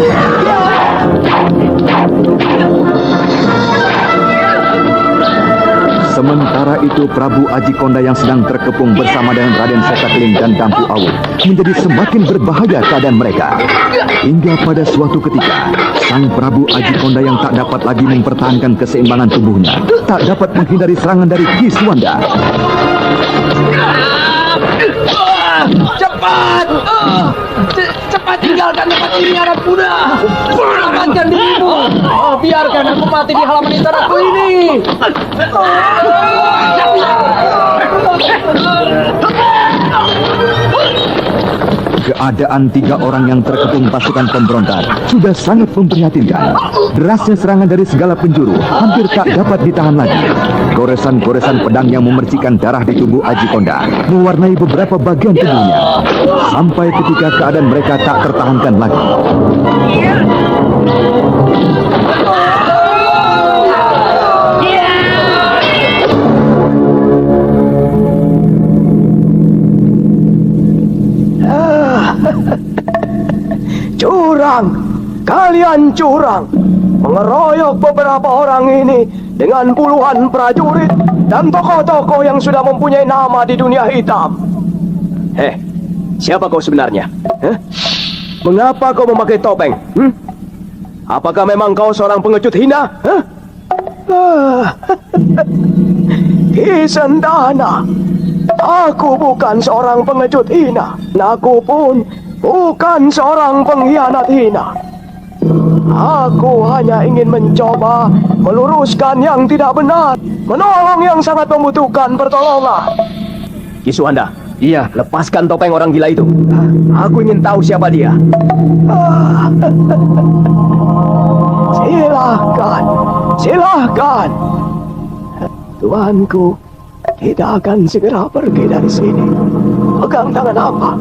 Sementara itu Prabu Aji Konda yang sedang terkepung bersama dengan Raden Sekatling dan Dampu Awuk menjadi semakin berbahaya keadaan mereka. Hingga pada suatu ketika, sang Prabu Aji Konda yang tak dapat lagi mempertahankan keseimbangan tubuhnya, tak dapat menghindari serangan dari Ki Suwanda. Cepat! Cepat tinggalkan tempat ini, anak muda! Selamatkan dirimu! Biarkan aku mati di halaman istanaku ini! Keadaan 3 orang yang terkepung pasukan pemberontak sudah sangat memprihatinkan. Derasnya serangan dari segala penjuru hampir tak dapat ditahan lagi. Goresan-goresan pedang yang memercikan darah di tubuh Aji Konda mewarnai beberapa bagian tubuhnya. Sampai ketika keadaan mereka tak tertahankan lagi. Curang, kalian curang, mengeroyok beberapa orang ini dengan puluhan prajurit dan tokoh-tokoh yang sudah mempunyai nama di dunia hitam. Siapa kau sebenarnya? Mengapa kau memakai topeng? Apakah memang kau seorang pengecut hina? Ki Sendana, aku bukan seorang pengecut hina. Aku pun bukan seorang pengkhianat hina. Aku hanya ingin mencoba meluruskan yang tidak benar, menolong yang sangat membutuhkan pertolongan. Ki Suwanda, iya, lepaskan topeng orang gila itu. Aku ingin tahu siapa dia. Silahkan, silahkan. temanku, kita akan segera pergi dari sini. Pegang tangan apa?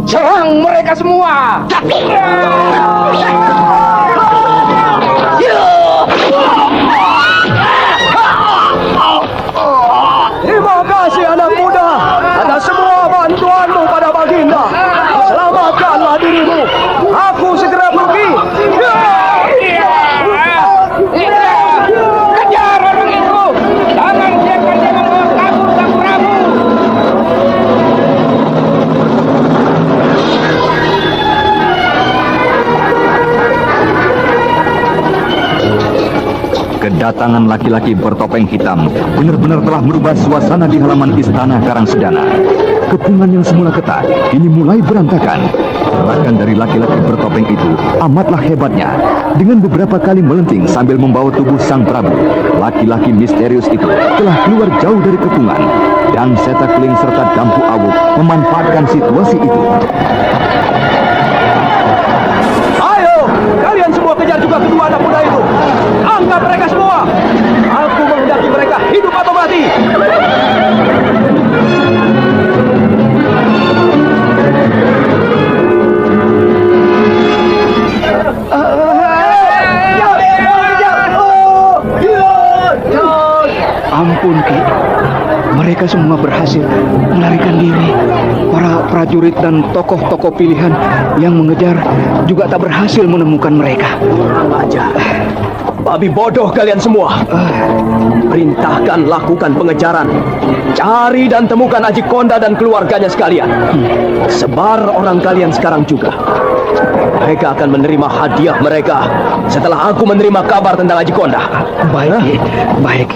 Serang mereka semua! Terima kasih anak muda atas semua bantuanmu pada Baginda. Selamatkanlah dirimu. Aku segera pergi. Kejar orang itu! Jangan biarkan dia membawa kabur Sang Prabu! Kedatangan laki-laki bertopeng hitam benar-benar telah merubah suasana di halaman istana Karangsedana. Kepungan yang semula ketat kini mulai berantakan. Gerakan dari laki-laki bertopeng itu amatlah hebatnya. Dengan beberapa kali melenting sambil membawa tubuh sang Prabu, laki-laki misterius itu telah keluar jauh dari kepungan. Dan Setakling serta Dampu Awuk memanfaatkan situasi itu. Ayo, kalian semua kejar juga kedua anak muda itu. Angkat mereka semua. Aku menghendaki mereka hidup atau mati. Ampun, Ki. Mereka semua berhasil melarikan diri. Para prajurit dan tokoh-tokoh pilihan yang mengejar juga tak berhasil menemukan mereka. Aja. Babi bodoh kalian semua. Perintahkan lakukan pengejaran. Cari dan temukan Aji Konda dan keluarganya sekalian. Sebar orang kalian sekarang juga. Mereka akan menerima hadiah mereka setelah aku menerima kabar tentang Aji Konda. Baik, Ki. Baik.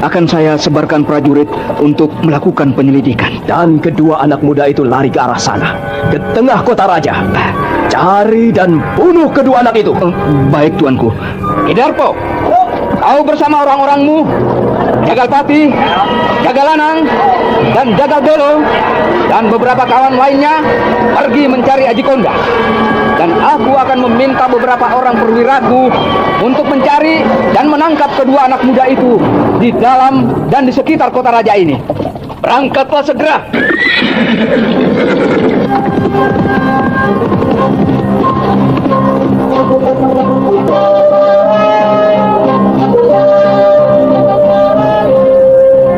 Akan saya sebarkan prajurit untuk melakukan penyelidikan. Dan kedua anak muda itu lari ke arah sana, ke tengah kota raja. Cari dan bunuh kedua anak itu. Baik, tuanku. Kidarpo, kau bersama orang-orangmu, Jagalpati, Jagalanang, dan Jagal Dolo, dan beberapa kawan lainnya pergi mencari Aji Konda. Dan aku akan meminta beberapa orang perwiraku untuk mencari dan menangkap kedua anak muda itu di dalam dan di sekitar kota raja ini. Berangkatlah segera.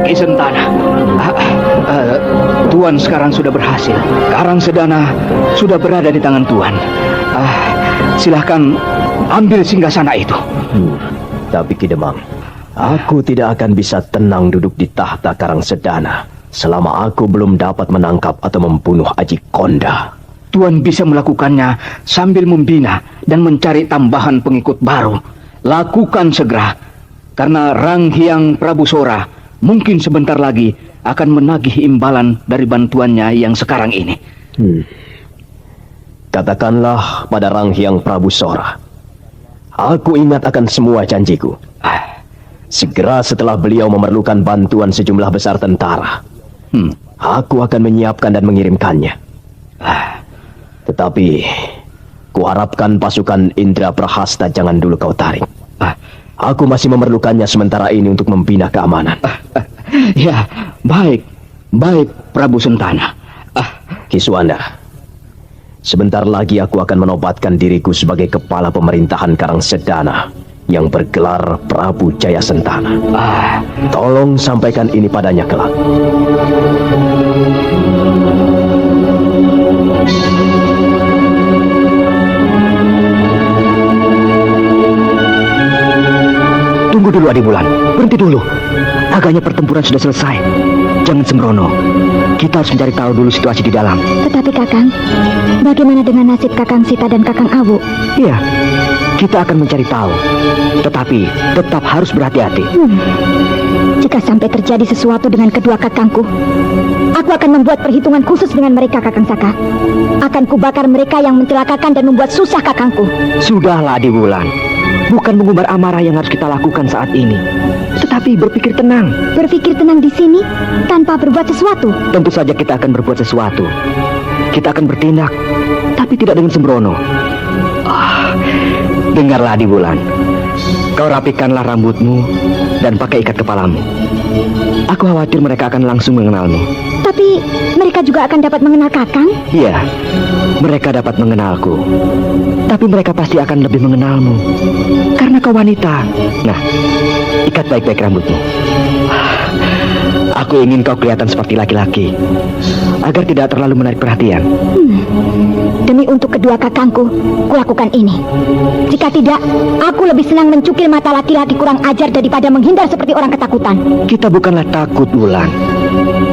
Ki Sentana, Tuan sekarang sudah berhasil. Karangsedana sudah berada di tangan Tuan. Silahkan ambil singgasana itu. Tapi Ki Demang, aku tidak akan bisa tenang duduk di tahta Karangsedana selama aku belum dapat menangkap atau membunuh Aji Konda. Tuan bisa melakukannya sambil membina dan mencari tambahan pengikut baru. Lakukan segera, karena Rang Hyang Prabu Sora mungkin sebentar lagi akan menagih imbalan dari bantuannya yang sekarang ini. Katakanlah pada Rang Hyang Prabu Sora, aku ingat akan semua janjiku. Segera setelah beliau memerlukan bantuan sejumlah besar tentara, aku akan menyiapkan dan mengirimkannya. Tetapi kuharapkan pasukan Indra Prahasta jangan dulu kau tarik. Aku masih memerlukannya sementara ini untuk membina keamanan. Ya, baik Prabu Sentana. Ki Suwanda, sebentar lagi aku akan menobatkan diriku sebagai kepala pemerintahan Karangsedana yang bergelar Prabu Jaya Sentana. Tolong sampaikan ini padanya kelak. Tunggu dulu, Adibulan. Berhenti dulu. Agaknya pertempuran sudah selesai. Jangan sembrono. Kita harus mencari tahu dulu situasi di dalam. Tetapi Kakang, bagaimana dengan nasib Kakang Sita dan Kakang Awu? Iya, kita akan mencari tahu. Tetapi tetap harus berhati-hati. Jika sampai terjadi sesuatu dengan kedua kakangku, aku akan membuat perhitungan khusus dengan mereka, Kakang Saka. Akan kubakar mereka yang mencelakakan dan membuat susah kakangku. Sudahlah, Adibulan. Bukan mengumbar amarah yang harus kita lakukan saat ini, tetapi berpikir tenang. Berpikir tenang di sini tanpa berbuat sesuatu. Tentu saja kita akan berbuat sesuatu. Kita akan bertindak, tapi tidak dengan sembrono. Dengarlah, Adibulan. Kau rapikanlah rambutmu dan pakai ikat kepalamu. Aku khawatir mereka akan langsung mengenalmu. Tapi mereka juga akan dapat mengenal Kakang. Iya, mereka dapat mengenalku. Tapi mereka pasti akan lebih mengenalmu. Karena kau wanita. Nah, ikat baik-baik rambutmu. Aku ingin kau kelihatan seperti laki-laki. Agar tidak terlalu menarik perhatian. Demi untuk kedua kakangku, kulakukan ini. Jika tidak, aku lebih senang mencukil mata laki-laki kurang ajar daripada menghindar seperti orang ketakutan. Kita bukanlah takut, Wulan.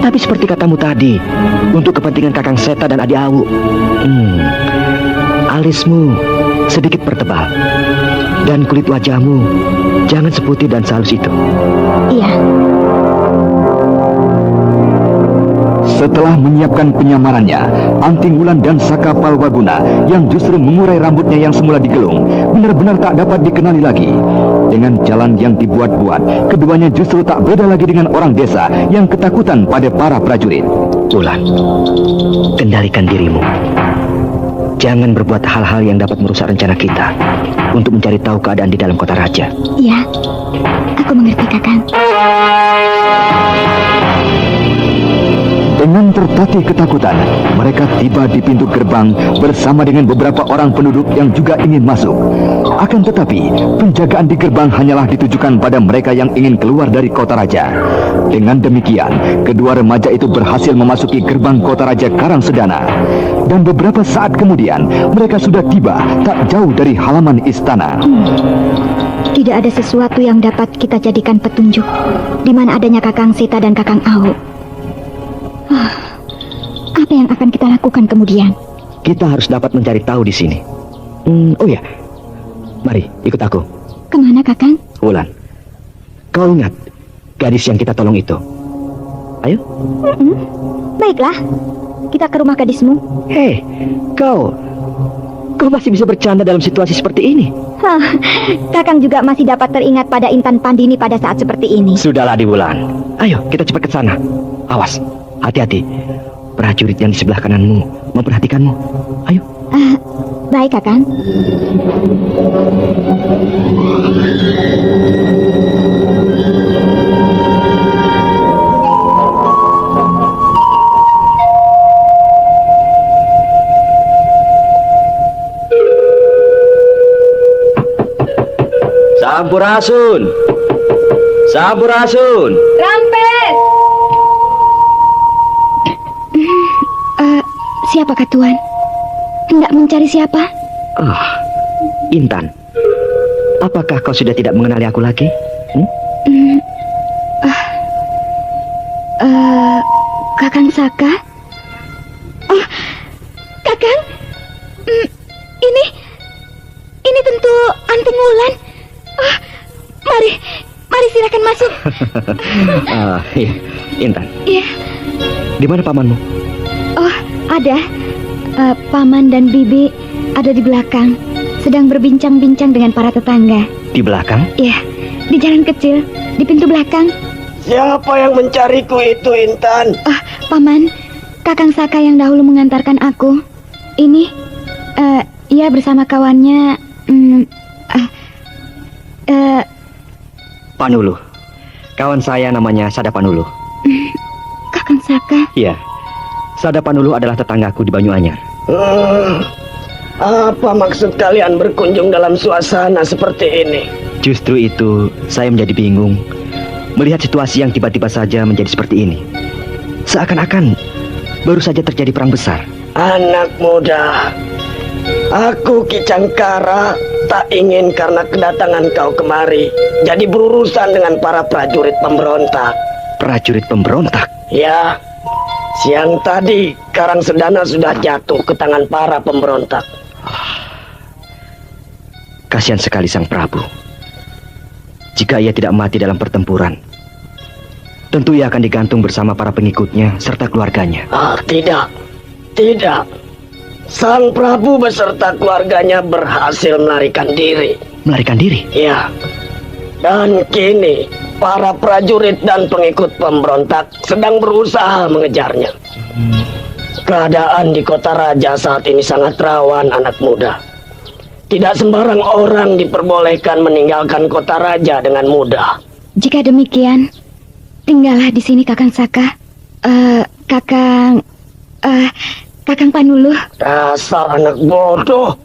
Tapi seperti katamu tadi, untuk kepentingan Kakang Seta dan Adi Awu. Alismu sedikit pertebal. Dan kulit wajahmu jangan seputih dan sehalus itu. Iya. Setelah menyiapkan penyamarannya, Anting Wulan dan Saka Palwaguna yang justru mengurai rambutnya yang semula digelung benar-benar tak dapat dikenali lagi. Dengan jalan yang dibuat-buat, keduanya justru tak beda lagi dengan orang desa yang ketakutan pada para prajurit. Wulan, kendalikan dirimu. Jangan berbuat hal-hal yang dapat merusak rencana kita untuk mencari tahu keadaan di dalam kota raja. Iya, aku mengerti, Kakang. Dengan tertatih ketakutan, mereka tiba di pintu gerbang bersama dengan beberapa orang penduduk yang juga ingin masuk. Akan tetapi, penjagaan di gerbang hanyalah ditujukan pada mereka yang ingin keluar dari kota raja. Dengan demikian, kedua remaja itu berhasil memasuki gerbang kota raja Karangsedana. Dan beberapa saat kemudian, mereka sudah tiba tak jauh dari halaman istana. Tidak ada sesuatu yang dapat kita jadikan petunjuk di mana adanya Kakang Seta dan Kakang Awu. Apa yang akan kita lakukan kemudian? Kita harus dapat mencari tahu di sini. Oh ya, mari ikut aku. Kemana, Kakang? Wulan, kau ingat gadis yang kita tolong itu? Ayo. Baiklah, kita ke rumah gadismu. Hei, kau masih bisa bercanda dalam situasi seperti ini? Kakang juga masih dapat teringat pada Intan Pandini pada saat seperti ini. Sudahlah di Wulan. Ayo, kita cepat ke sana. Awas, hati-hati. Prajurit yang di sebelah kananmu memperhatikanmu. Ayo. Baik, Kakang. Sampurasun. Sampurasun. Rampes! Siapakah Tuan? Hendak mencari siapa? Intan. Apakah kau sudah tidak mengenali aku lagi? Kakang Saka? Oh, Kakang? Ini tentu Anting Wulan. Mari silakan masuk. Iya, Intan. Iya. Di mana pamanmu? Oh, ada. Paman dan bibi ada di belakang, sedang berbincang-bincang dengan para tetangga. Di belakang? Iya, di jalan kecil, di pintu belakang. Siapa yang mencariku itu, Intan? Paman, Kakang Saka yang dahulu mengantarkan aku. Ini, ia bersama kawannya. Panulu. Kawan saya namanya Sada Panulu. Kakang Saka. Iya. Sada Panulu adalah tetanggaku di Banyuanyar. Apa maksud kalian berkunjung dalam suasana seperti ini? Justru itu saya menjadi bingung melihat situasi yang tiba-tiba saja menjadi seperti ini. Seakan-akan baru saja terjadi perang besar. Anak muda, aku Ki Cangkara tak ingin karena kedatangan kau kemari jadi berurusan dengan para prajurit pemberontak. Prajurit pemberontak? Ya, siang tadi Karangsedana sudah jatuh ke tangan para pemberontak. Kasihan sekali Sang Prabu. Jika ia tidak mati dalam pertempuran, tentu ia akan digantung bersama para pengikutnya serta keluarganya. Tidak. Sang Prabu beserta keluarganya berhasil melarikan diri. Melarikan diri? Ya. Dan kini para prajurit dan pengikut pemberontak sedang berusaha mengejarnya. Keadaan di kota raja saat ini sangat rawan, anak muda. Tidak sembarang orang diperbolehkan meninggalkan kota raja dengan mudah. Jika demikian, tinggallah di sini Kakang Saka. Kakang Panuluh. Dasar anak bodoh.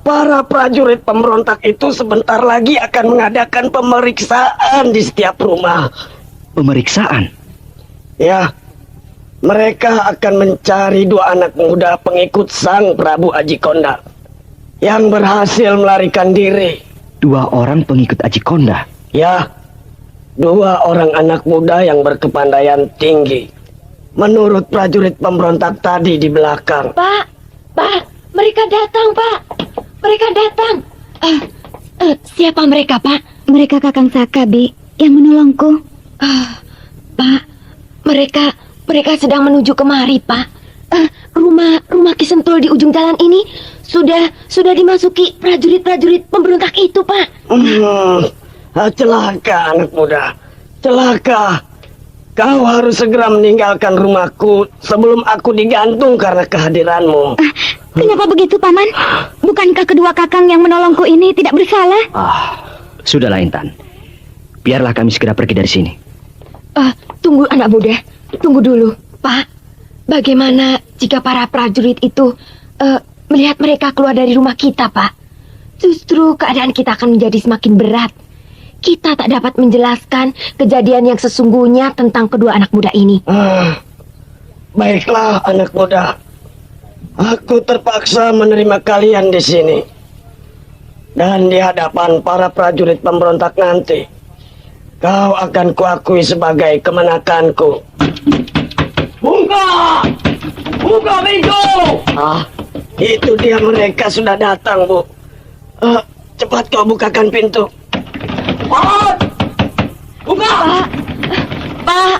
Para prajurit pemberontak itu sebentar lagi akan mengadakan pemeriksaan di setiap rumah. Pemeriksaan? Ya, mereka akan mencari 2 anak muda pengikut Sang Prabu Aji Konda yang berhasil melarikan diri. 2 orang pengikut Aji Konda? Ya, 2 orang anak muda yang berkepandaian tinggi. Menurut prajurit pemberontak tadi di belakang. Pak, mereka datang, Pak. Mereka datang. Siapa mereka, Pak? Mereka Kakang Saka, Bi, yang menolongku. Pak, mereka sedang menuju kemari, Pak. Rumah Ki Sentul di ujung jalan ini sudah dimasuki prajurit-prajurit pemberontak itu, Pak. Celaka anak muda, celaka. Kau harus segera meninggalkan rumahku sebelum aku digantung karena kehadiranmu. Kenapa begitu, Paman? Bukankah kedua kakang yang menolongku ini tidak bersalah? Sudahlah Intan. Biarlah kami segera pergi dari sini. Tunggu anak muda, tunggu dulu, Pak. Bagaimana jika para prajurit itu melihat mereka keluar dari rumah kita, Pak? Justru keadaan kita akan menjadi semakin berat. Kita tak dapat menjelaskan kejadian yang sesungguhnya tentang kedua anak muda ini. Baiklah anak muda, aku terpaksa menerima kalian di sini. Dan di hadapan para prajurit pemberontak nanti, kau akan kuakui sebagai kemenakanku. Buka! Buka pintu! Itu dia, mereka sudah datang, Bu. Cepat kau bukakan pintu. Cepat! Buka! Pak!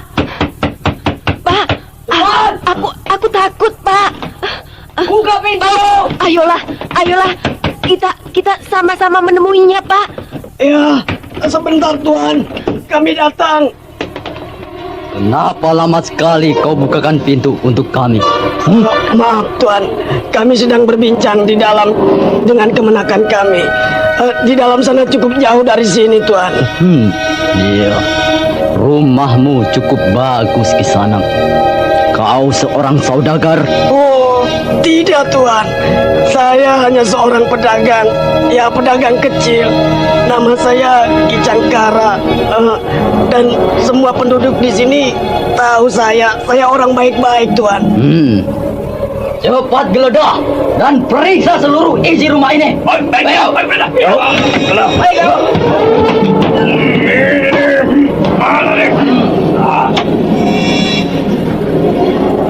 Aku takut, Pak. Buka pintu! Ayolah, kita sama-sama menemuinya, Pak. Ya, sebentar Tuan, kami datang. Kenapa lama sekali kau bukakan pintu untuk kami? Maaf Tuan, kami sedang berbincang di dalam dengan kemenakan kami. Di dalam sana cukup jauh dari sini Tuan. Iya. Rumahmu cukup bagus di sana. Kau seorang saudagar? Oh, tidak Tuan. Saya hanya seorang pedagang. Ya, pedagang kecil. Nama saya Ki Cangkara. Dan semua penduduk di sini tahu saya orang baik-baik Tuan. Cepat geledah dan periksa seluruh isi rumah ini.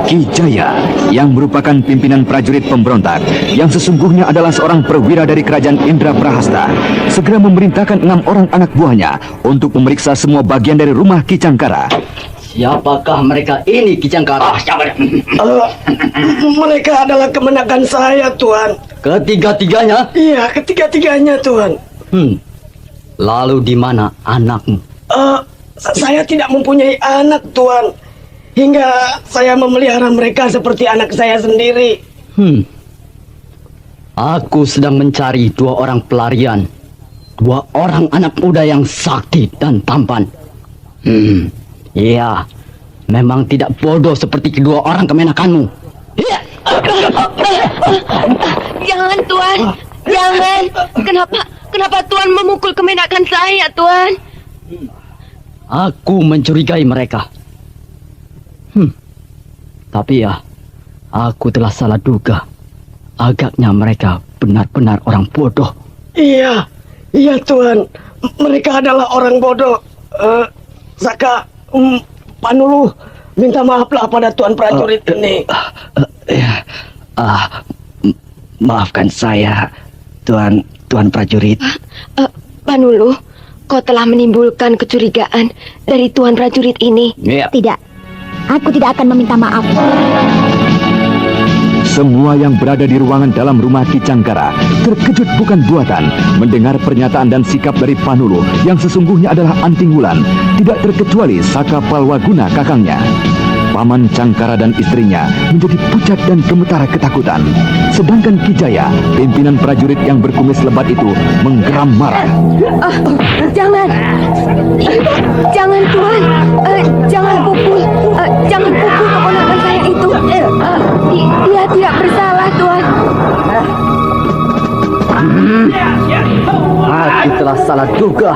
Ki Jaya, yang merupakan pimpinan prajurit pemberontak, yang sesungguhnya adalah seorang perwira dari kerajaan Indra Prahasta, segera memerintahkan 6 orang anak buahnya untuk memeriksa semua bagian dari rumah Ki Cangkara. Siapakah mereka ini, Ki Cangkara? Mereka adalah kemenakan saya Tuan. Ketiga-tiganya? Iya, ketiga-tiganya Tuan. Lalu di mana anakmu? Saya tidak mempunyai anak Tuan. Hingga saya memelihara mereka seperti anak saya sendiri. Aku sedang mencari 2 orang pelarian. 2 orang anak muda yang sakti dan tampan. Iya, memang tidak bodoh seperti kedua orang kemenakanmu. Jangan, Tuan. Jangan. Kenapa Tuan memukul kemenakan saya, Tuan? Aku mencurigai mereka. Tapi ya, aku telah salah duga. Agaknya mereka benar-benar orang bodoh. Iya Tuan. Mereka adalah orang bodoh. Saka, Panuluh, minta maaflah pada Tuan prajurit ini. Maafkan saya, Tuan prajurit. Panuluh, kau telah menimbulkan kecurigaan dari Tuan prajurit ini. Tidak, aku tidak akan meminta maaf. Semua yang berada di ruangan dalam rumah Ki Cangkara terkejut bukan buatan mendengar pernyataan dan sikap dari Panuluh yang sesungguhnya adalah Anting Wulan, tidak terkecuali Saka Palwaguna kakangnya. Paman Cangkara dan istrinya menjadi pucat dan gemetar ketakutan. Sedangkan Ki Jaya, pimpinan prajurit yang berkumis lebat itu, menggeram marah. Jangan. Jangan Tuan, jangan pukul, jangan pukul keponakan saya itu. Dia tidak bersalah Tuan. Aku telah salah duga.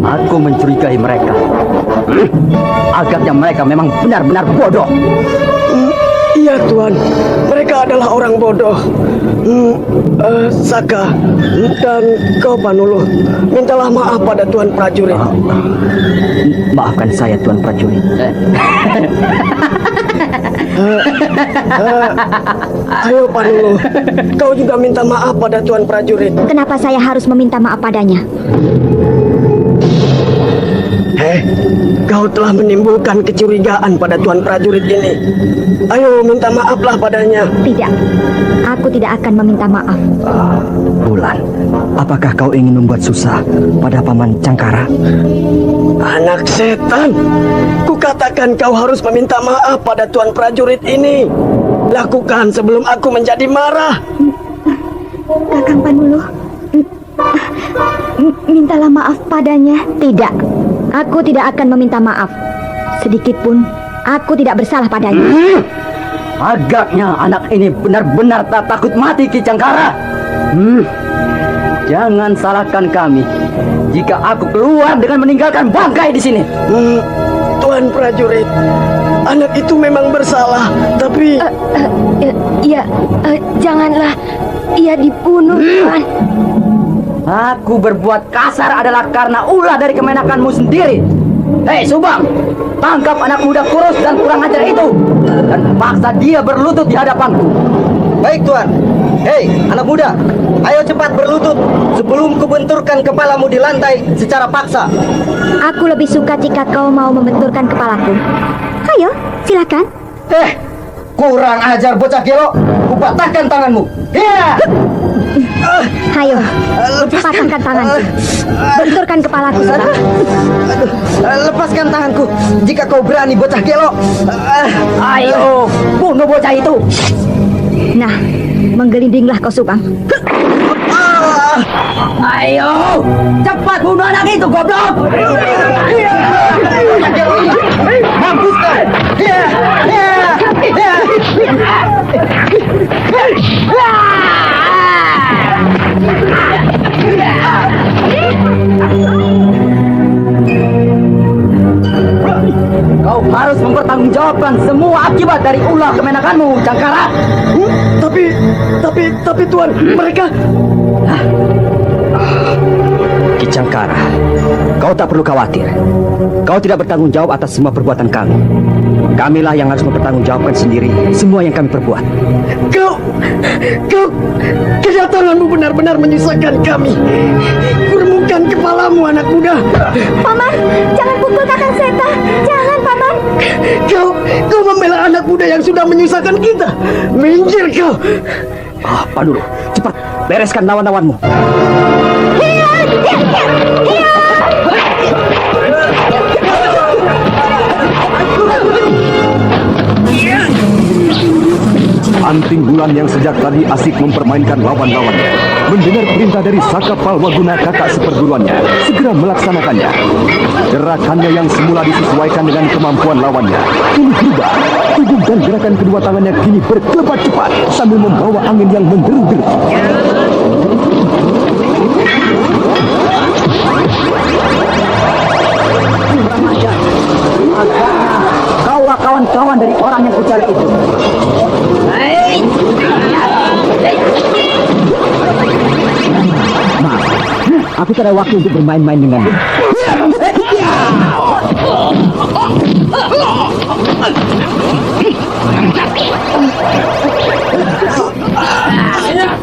Aku mencurigai mereka. Agaknya mereka memang benar-benar bodoh. Iya Tuan, mereka adalah orang bodoh. Saka dan kau Panuluh, mintalah maaf pada Tuan prajurit. Maafkan saya Tuan prajurit. Ayo Panuluh, kau juga minta maaf pada Tuan prajurit. Kenapa saya harus meminta maaf padanya? Kau telah menimbulkan kecurigaan pada Tuan prajurit ini. Ayo minta maaflah padanya. Tidak, aku tidak akan meminta maaf. Bulan, apakah kau ingin membuat susah pada Paman Cangkara? Anak setan, kukatakan kau harus meminta maaf pada Tuan prajurit ini. Lakukan sebelum aku menjadi marah. Kakang Panuluh, mintalah maaf padanya. Tidak, aku tidak akan meminta maaf. Sedikit pun aku tidak bersalah padanya. Agaknya anak ini benar-benar tak takut mati Ki Cangkara. Jangan salahkan kami jika aku keluar dengan meninggalkan bangkai di sini. Tuan prajurit, anak itu memang bersalah, tapi Janganlah ia dibunuh, Tuan. Aku berbuat kasar adalah karena ulah dari kemenakanmu sendiri. Hei Subang, tangkap anak muda kurus dan kurang ajar itu dan paksa dia berlutut di hadapanku. Baik Tuan. Hei anak muda, ayo cepat berlutut sebelum kubenturkan kepalamu di lantai secara paksa. Aku lebih suka jika kau mau membenturkan kepalaku. Ayo, silakan. Kurang ajar bocah gelo, kupatahkan tanganmu. Iya. Ayo, patahkan tanganku. Benturkan kepalaku, Subang. Lepaskan tanganku jika kau berani bocah gelo. Ayo, bunuh bocah itu. Nah, menggelindinglah kau, Subang. Ayo, cepat bunuh anak itu, goblok. Mampus kau. Kau harus mempertanggungjawabkan semua akibat dari ulah kemenakanmu, Cangkara. Tapi Tuan, mereka... Ki Cangkara, kau tak perlu khawatir. Kau tidak bertanggung jawab atas semua perbuatan kami. Kamilah yang harus mempertanggungjawabkan sendiri semua yang kami perbuat. Kau, kedatanganmu benar-benar menyusahkan kami. Kurmukan kepalamu, anak muda. Paman, jangan pukul kakang Seta. Jangan, Paman. Kau membela anak muda yang sudah menyusahkan kita. Minggir kau. Panulu, cepat bereskan lawan-lawanmu. Anting Bulan yang sejak tadi asik mempermainkan lawan-lawannya, mendengar perintah dari Saka Palwaguna kakak seperguruannya, segera melaksanakannya. Gerakannya yang semula disesuaikan dengan kemampuan lawannya kini berubah. Tubuh dan gerakan kedua tangannya kini berkelebat cepat sambil membawa angin yang menderu-deru. Kaulah kawan-kawan dari orang yang kucari itu. Maaf, aku tidak ada waktu untuk bermain-main denganmu.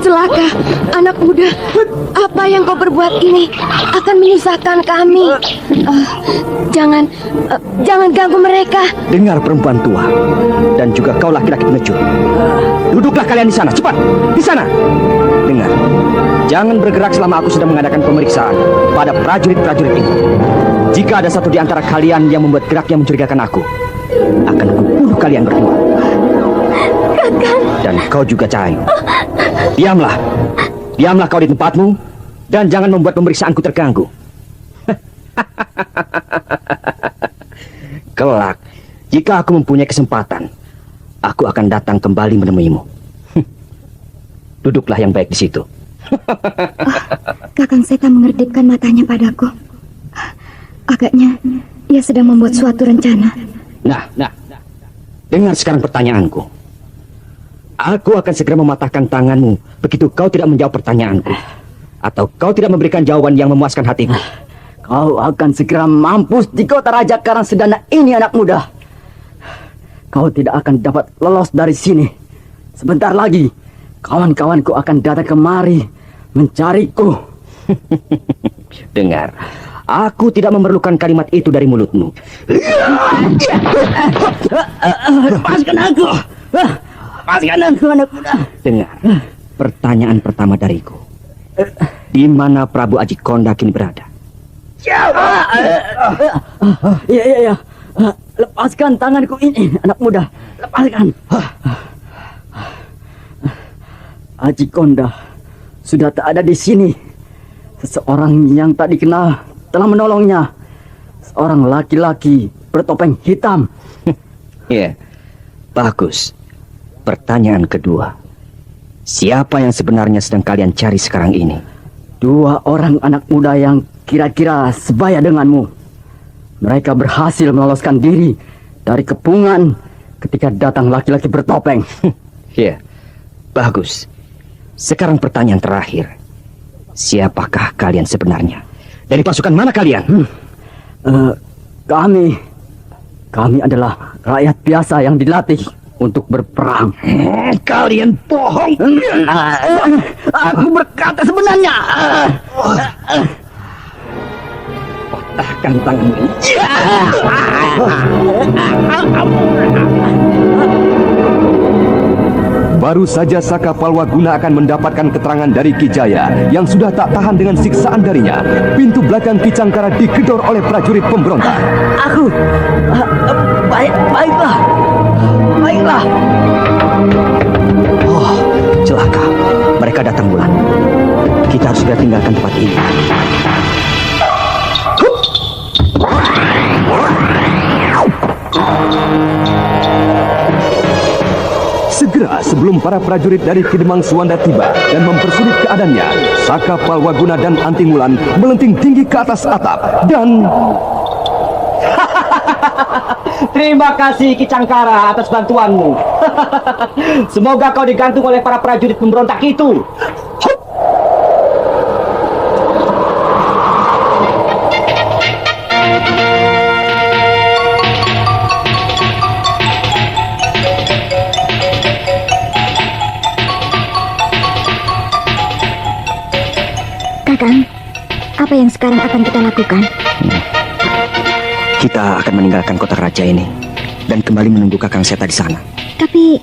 Celaka, anak muda. Apa yang kau perbuat ini akan menyusahkan kami. Jangan ganggu mereka. Dengar perempuan tua dan juga kau laki-laki pengecut. Duduklah kalian di sana, cepat. Di sana. Dengar, jangan bergerak selama aku sedang mengadakan pemeriksaan pada prajurit-prajurit ini. Jika ada satu di antara kalian yang membuat gerak yang mencurigakan aku, akan kubunuh kalian berdua. Dan kau juga, Cahayu. Diamlah kau di tempatmu dan jangan membuat pemeriksaanku terganggu. Kelak, jika aku mempunyai kesempatan, aku akan datang kembali menemuimu. Duduklah yang baik di situ. Kakang Seta mengertipkan matanya padaku. Agaknya ia sedang membuat suatu rencana. Nah, dengar sekarang pertanyaanku. Aku akan segera mematahkan tanganmu begitu kau tidak menjawab pertanyaanku. Atau kau tidak memberikan jawaban yang memuaskan hatiku. Kau akan segera mampus di kota Raja Karang Sedana ini, anak muda. Kau tidak akan dapat lolos dari sini. Sebentar lagi, kawan-kawanku akan datang kemari mencariku. Dengar, aku tidak memerlukan kalimat itu dari mulutmu. Lepaskan aku. Lepaskan aku, anak muda. Dengar, pertanyaan pertama dariku. Di mana Prabu Aji Konda kini berada? Iya. Lepaskan tanganku ini, anak muda. Lepaskan. Aji Konda sudah tak ada di sini. Seseorang yang tak dikenal telah menolongnya. Seorang laki-laki bertopeng hitam. Ya, bagus. Pertanyaan kedua. Siapa yang sebenarnya sedang kalian cari sekarang ini? 2 orang anak muda yang kira-kira sebaya denganmu. Mereka berhasil meloloskan diri dari kepungan ketika datang laki-laki bertopeng. Ya, bagus. Sekarang pertanyaan terakhir. Siapakah kalian sebenarnya? Dari pasukan mana kalian? Kami adalah rakyat biasa yang dilatih untuk berperang. Kalian bohong. Aku berkata sebenarnya. Patahkan tanganmu. Baru saja Saka Palwaguna akan mendapatkan keterangan dari Ki Jaya yang sudah tak tahan dengan siksaan darinya. Pintu belakang Ki Cangkara digedor oleh prajurit pemberontak. Aku baiklah. Oh, celaka. Mereka datang, Bulan. Kita harus segera tinggalkan tempat ini. Segera sebelum para prajurit dari Kidemang Suwanda tiba dan mempersulit keadaannya, Saka Palwaguna dan Antingulan melenting tinggi ke atas atap dan... Terima kasih Ki Cangkara atas bantuanmu. Semoga kau digantung oleh para prajurit pemberontak itu. Kakang, apa yang sekarang akan kita lakukan? Kita akan meninggalkan kota raja ini dan kembali menunggu Kakang Seta di sana. Tapi,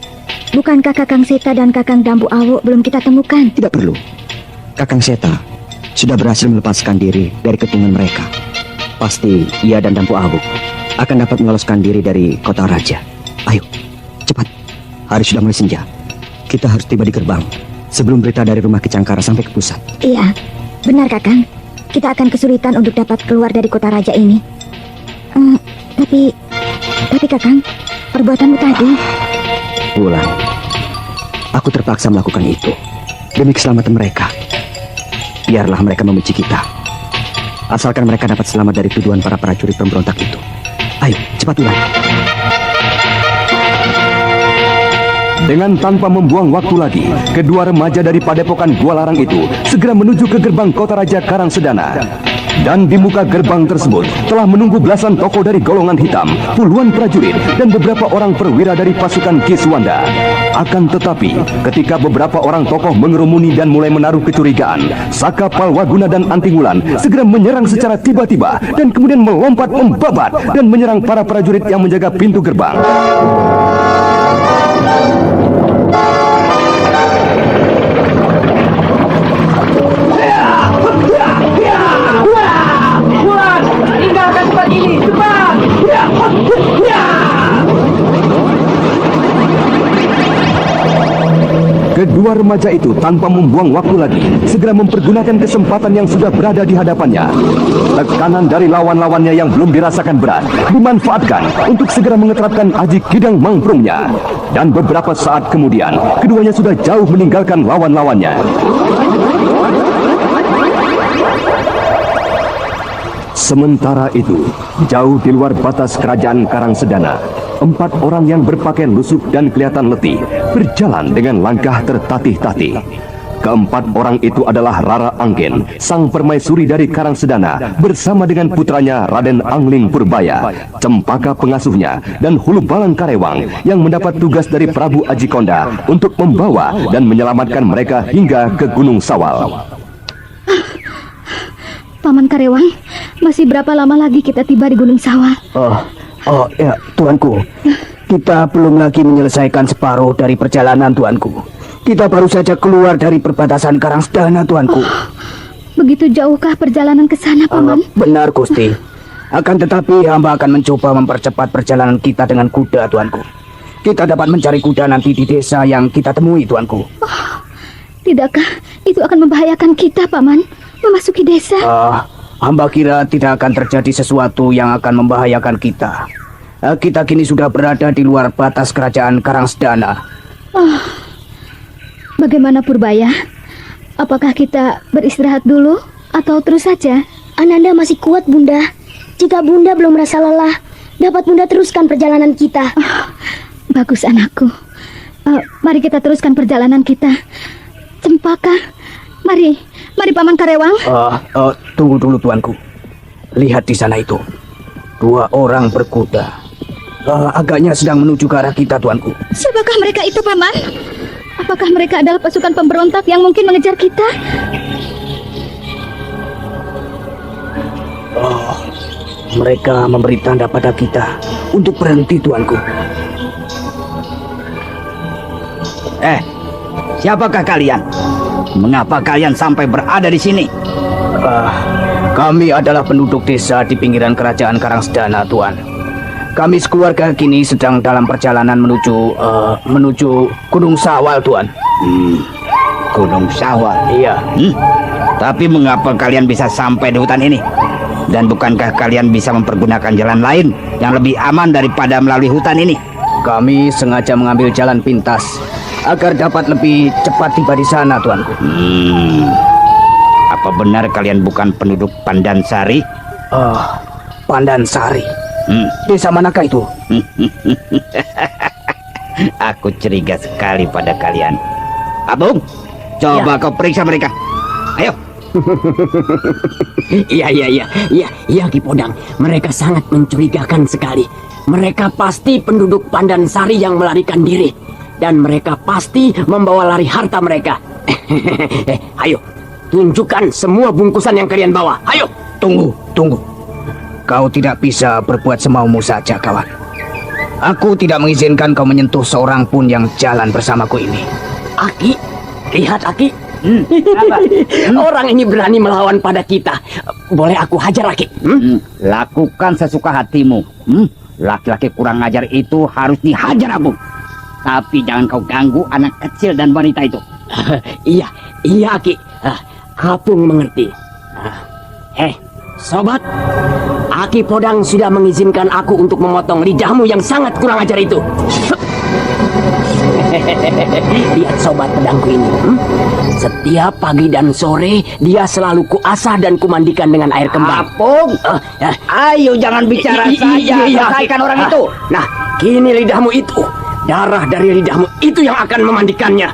bukankah Kakang Seta dan Kakang Dambu Awu belum kita temukan? Tidak perlu. Kakang Seta sudah berhasil melepaskan diri dari kepungan mereka. Pasti ia dan Dampu Awu akan dapat meloloskan diri dari kota raja. Ayo, cepat. Hari sudah mulai senja. Kita harus tiba di gerbang sebelum berita dari rumah Ki Cangkara sampai ke pusat. Iya, benar Kakang. Kita akan kesulitan untuk dapat keluar dari kota raja ini. Tapi Kakang, perbuatanmu tadi... Bulan, aku terpaksa melakukan itu demi keselamatan mereka. Biarlah mereka membenci kita, asalkan mereka dapat selamat dari tuduhan para prajurit pemberontak itu. Ayo, cepat Bulan. Dengan tanpa membuang waktu lagi, kedua remaja dari padepokan Gua Larang itu segera menuju ke gerbang kota raja Karang Sedana. Dan di muka gerbang tersebut telah menunggu belasan tokoh dari golongan hitam, puluhan prajurit, dan beberapa orang perwira dari pasukan Ki Suwanda. Akan tetapi, ketika beberapa orang tokoh mengerumuni dan mulai menaruh kecurigaan, Saka Palwaguna dan Antingulan segera menyerang secara tiba-tiba dan kemudian melompat membabat dan menyerang para prajurit yang menjaga pintu gerbang. Kedua remaja itu tanpa membuang waktu lagi segera mempergunakan kesempatan yang sudah berada di hadapannya. Tekanan dari lawan-lawannya yang belum dirasakan berat dimanfaatkan untuk segera mengeterapkan aji kidang mangprungnya. Dan beberapa saat kemudian keduanya sudah jauh meninggalkan lawan-lawannya. Sementara itu, jauh di luar batas kerajaan Karangsedana, 4 orang yang berpakaian lusuh dan kelihatan letih berjalan dengan langkah tertatih-tatih. Keempat orang itu adalah Rara Anggen, sang permaisuri dari Karangsedana, bersama dengan putranya Raden Angling Purbaya, cempaka pengasuhnya, dan Hulubalang Karewang yang mendapat tugas dari Prabu Ajikonda untuk membawa dan menyelamatkan mereka hingga ke Gunung Sawal. Paman Karewang, masih berapa lama lagi kita tiba di Gunung Sawal? Ya, tuanku. Kita belum lagi menyelesaikan separuh dari perjalanan, tuanku. Kita baru saja keluar dari perbatasan Karangsedana, tuanku. Begitu jauhkah perjalanan ke sana, Paman? Benar, Gusti. Akan tetapi hamba akan mencoba mempercepat perjalanan kita dengan kuda, tuanku. Kita dapat mencari kuda nanti di desa yang kita temui, tuanku. Tidakkah itu akan membahayakan kita, Paman? Memasuki desa? Hamba kira tidak akan terjadi sesuatu yang akan membahayakan kita. Kita kini sudah berada di luar batas kerajaan Karangsedana. Bagaimana Purbaya? Apakah kita beristirahat dulu atau terus saja? Ananda masih kuat, Bunda. Jika Bunda belum merasa lelah, dapat Bunda teruskan perjalanan kita. Bagus, anakku. Mari kita teruskan perjalanan kita. Cempaka, mari Paman Karewang. Tunggu dulu, tuanku. Lihat di sana itu. 2 orang berkuda. Agaknya sedang menuju ke arah kita, tuanku. Siapakah mereka itu, Paman? Apakah mereka adalah pasukan pemberontak yang mungkin mengejar kita? Mereka memberi tanda pada kita untuk berhenti, tuanku. Siapakah kalian? Mengapa kalian sampai berada di sini? Kami adalah penduduk desa di pinggiran kerajaan Karangsedana, Tuan. Kami sekeluarga kini sedang dalam perjalanan menuju Gunung Sawal, Tuan. Gunung Sawal? Iya. Tapi mengapa kalian bisa sampai di hutan ini? Dan bukankah kalian bisa mempergunakan jalan lain yang lebih aman daripada melalui hutan ini? Kami sengaja mengambil jalan pintas agar dapat lebih cepat tiba di sana, tuanku. Apa benar kalian bukan penduduk Pandansari? Pandansari. Desa manakah itu? Aku curiga sekali pada kalian. Abung, coba kau periksa mereka. Ayo. Iya, Ki Podang. Mereka sangat mencurigakan sekali. Mereka pasti penduduk Pandansari yang melarikan diri. Dan mereka pasti membawa lari harta mereka. Ayo, tunjukkan semua bungkusan yang kalian bawa. Ayo. Tunggu. Kau tidak bisa berbuat semaumu saja, kawan. Aku tidak mengizinkan kau menyentuh seorang pun yang jalan bersamaku ini. Aki, lihat Aki. Orang ini berani melawan pada kita. Boleh aku hajar, Aki? Lakukan sesuka hatimu. Laki-laki kurang ajar itu harus dihajar, Abung. Tapi jangan kau ganggu anak kecil dan wanita itu. Iya, Aki. Apung mengerti. Sobat, Aki Podang sudah mengizinkan aku untuk memotong lidahmu yang sangat kurang ajar itu. Lihat sobat pedangku ini. Setiap pagi dan sore dia selalu kuasah dan kumandikan dengan air kembang. Apung, ayo jangan bicara saja. Selesaikan orang itu. Nah, kini lidahmu itu. Darah dari lidahmu itu yang akan memandikannya.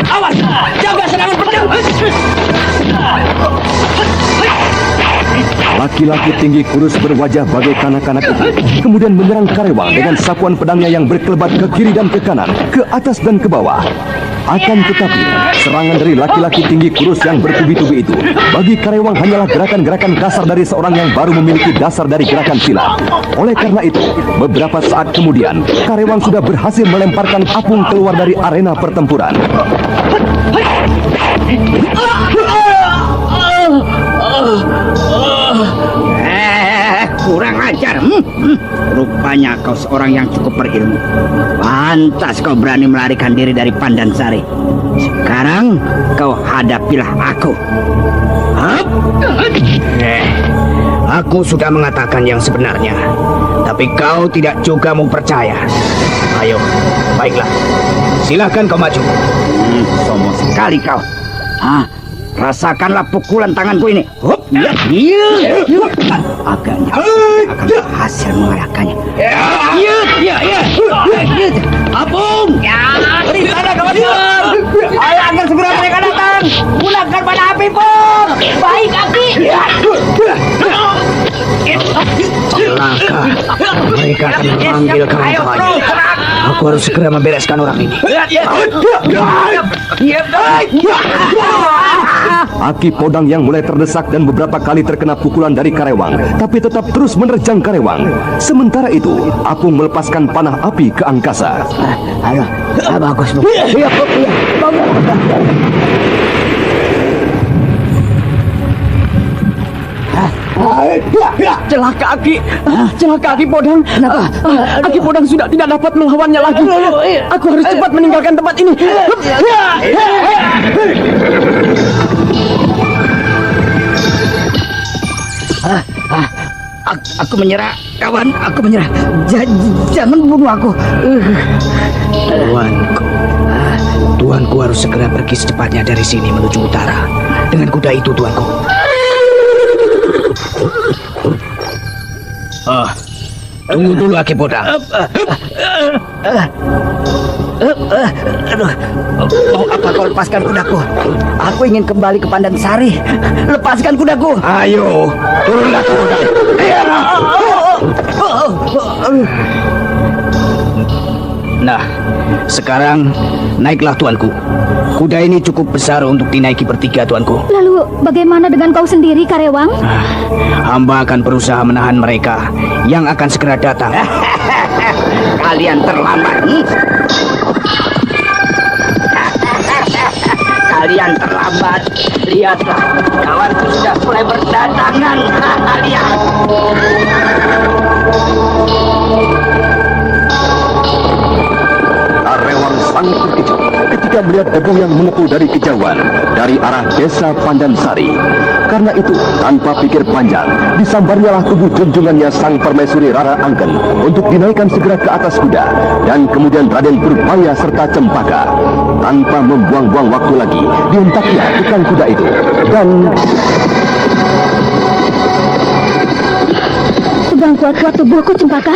Awas, jaga serangan pedang. Laki-laki tinggi kurus berwajah bagai kanak-kanak itu kemudian menyerang Karewang dengan sapuan pedangnya yang berkelebat ke kiri dan ke kanan, ke atas dan ke bawah. Akan tetapi, serangan dari laki-laki tinggi kurus yang bertubi-tubi itu bagi Karewang hanyalah gerakan-gerakan kasar dari seorang yang baru memiliki dasar dari gerakan silat. Oleh karena itu, beberapa saat kemudian Karewang sudah berhasil melemparkan Apung keluar dari arena pertempuran. Kurang ajar. Rupanya kau kau seorang yang cukup berilmu. Pantas kau berani melarikan diri dari Pandansari. Sekarang kau hadapilah aku. Hap! Aku sudah mengatakan yang sebenarnya, tapi kau tidak juga mau percaya. Ayo, baiklah. Silahkan kau maju. Sombong sekali kau. Rasakanlah pukulan tanganku ini. Hup, agaknya akan berhasil mengalahkannya. Apung! Di sana kawan. Ayo agar segera mereka datang. Gunakan pada api, Pung. Baik, Aki. Celaka. Mereka akan memanggil kawan-kawannya. Aku harus segera membereskan orang ini. Aki Podang yang mulai terdesak dan beberapa kali terkena pukulan dari Karewang, tapi tetap terus menerjang Karewang. Sementara itu, Apung melepaskan panah api ke angkasa. Ayo, bagus, Bu. Iya, Celaka Aki. Celaka Aki Podang. Kenapa? Aki Podang sudah tidak dapat melawannya lagi. Aku harus cepat meninggalkan tempat ini. Aku menyerah, kawan. Aku menyerah. Jangan bunuh aku. Tuanku harus segera pergi secepatnya dari sini menuju utara dengan kuda itu, tuanku. Tunggu dulu, Aki Podang. Aduh, mau apa kau lepaskan kudaku? Aku ingin kembali ke Pandansari. Lepaskan kudaku. Ayo, turunlah ke kuda. Nah, sekarang naiklah, tuanku. Kuda ini cukup besar untuk dinaiki bertiga, tuanku. Lalu bagaimana dengan kau sendiri, Karewang? Hamba akan berusaha menahan mereka yang akan segera datang. Kalian terlambat. Kalian terlambat. Lihatlah, kawanku sudah mulai berdatangan. Lihat. Karewang sangat terkejut ketika melihat debu yang mengepul dari kejauhan dari arah desa Pandansari. Karena itu, tanpa pikir panjang, disambarnyalah tubuh junjungannya sang permaisuri Rara Angken untuk dinaikkan segera ke atas kuda, dan kemudian Raden Purbaya serta Cempaka. Tanpa membuang-buang waktu lagi, dihentaknya tukang kuda itu, dan Tegang kuat-kuat tubuhku, Cempaka.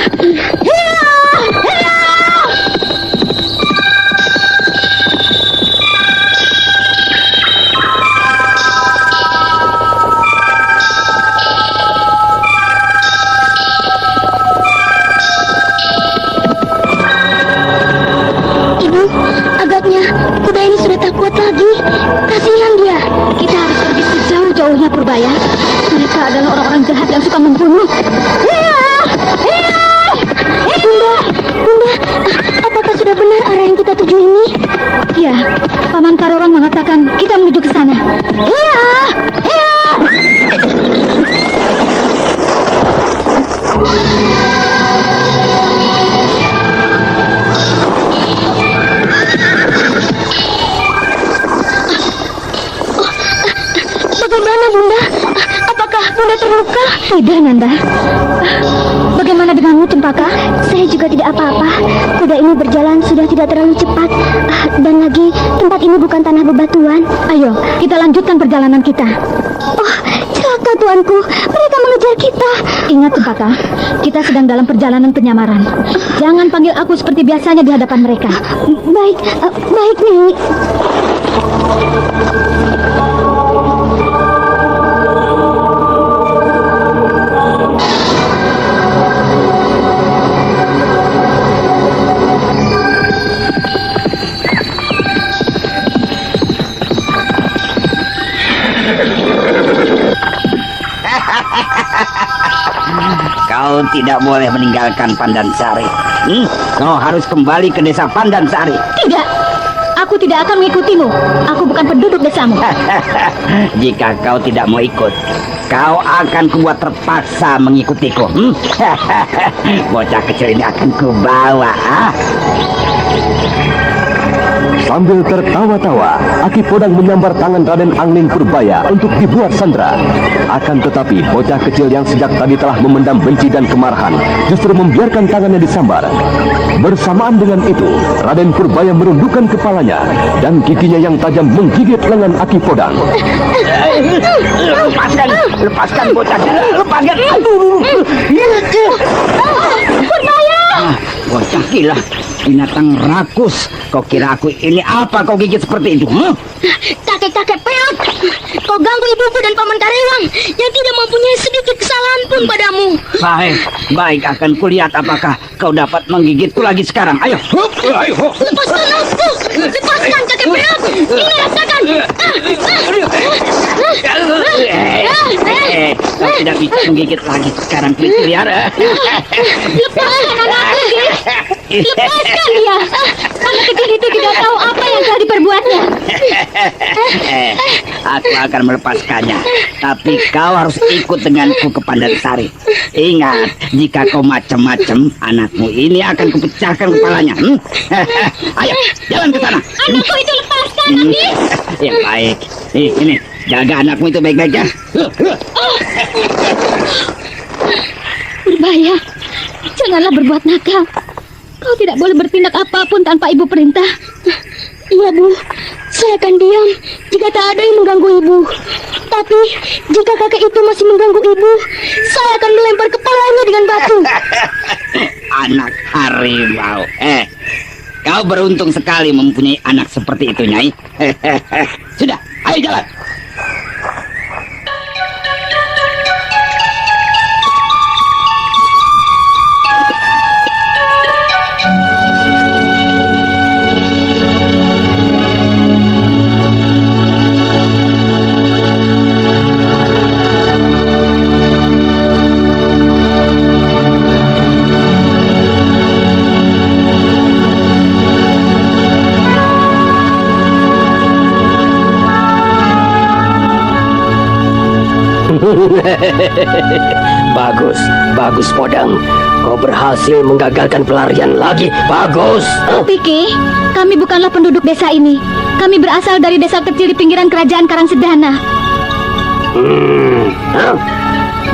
Kuda ini sudah tak kuat lagi. Kasihan dia. Kita harus pergi sejauh-jauhnya, Purbaya. Mereka adalah orang-orang jahat yang suka membunuh. Bunda, apakah sudah benar arah yang kita tuju ini? Ya, Paman Karorong mengatakan kita menuju ke sana. Bagaimana, Bunda? Apakah Bunda terluka? Tidak, Nanda. Bagaimana denganmu, Cempaka? Saya juga tidak apa-apa. Kuda ini berjalan sudah tidak terlalu cepat. Dan lagi, tempat ini bukan tanah bebatuan. Ayo, kita lanjutkan perjalanan kita. Oh, celaka, Tuanku. Mereka mengejar kita. Ingat, Cempaka, kita sedang dalam perjalanan penyamaran. Jangan panggil aku seperti biasanya di hadapan mereka. Baik, baik, Nyai. Kau tidak boleh meninggalkan Pandansari. Kau harus kembali ke desa Pandansari. Tidak. Aku tidak akan mengikutimu. Aku bukan penduduk desamu. Jika kau tidak mau ikut, kau akan kubuat terpaksa mengikutiku. Bocah kecil ini akan kubawa. Sambil tertawa-tawa, Aki Podang menyambar tangan Raden Angling Purbaya untuk dibuat sandera. Akan tetapi, bocah kecil yang sejak tadi telah memendam benci dan kemarahan, justru membiarkan tangannya disambar. Bersamaan dengan itu, Raden Purbaya merundukkan kepalanya, dan giginya yang tajam menggigit lengan Aki Podang. Lepaskan bocah kecil, lepaskan. Purbaya! Bocah gila, binatang rakus. Kau kira aku ini apa kau gigit seperti itu? Kakek-kakek peot! Kau ganggu ibuku dan paman Karewang yang tidak mempunyai sedikit kesalahan pun padamu. Baik, akan kulihat apakah kau dapat menggigitku lagi sekarang. Ayo, ayo. Lepaskan aku! Lepaskan kakek peot! Ini rasakan! Kau tidak bisa menggigit lagi sekarang, kulit liar. Lepaskan anakku, Gek! Lepaskan dia! Anak kecil itu tidak tahu apa yang telah diperbuatnya. Aku akan melepaskannya, tapi kau harus ikut denganku ke Pandansari. Ingat, jika kau macam-macam, anakmu ini akan kupecahkan kepalanya. Ayo, jalan ke sana. Anakku itu lepaskan, Nabi! Ya baik, ini jaga anakmu itu baik-baik ya. Purbaya, janganlah berbuat nakal. Kau tidak boleh bertindak apapun tanpa ibu perintah. Iya, Bu. Saya akan diam jika tak ada yang mengganggu ibu. Tapi jika kakek itu masih mengganggu ibu, saya akan melempar kepalanya dengan batu. Anak harimau. Kau beruntung sekali mempunyai anak seperti itu, Nyai. Sudah, ayo jalan. Bagus Podang. Kau berhasil menggagalkan pelarian lagi. Bagus. Tapi Ki, kami bukanlah penduduk desa ini. Kami berasal dari desa kecil di pinggiran kerajaan Karangsedana.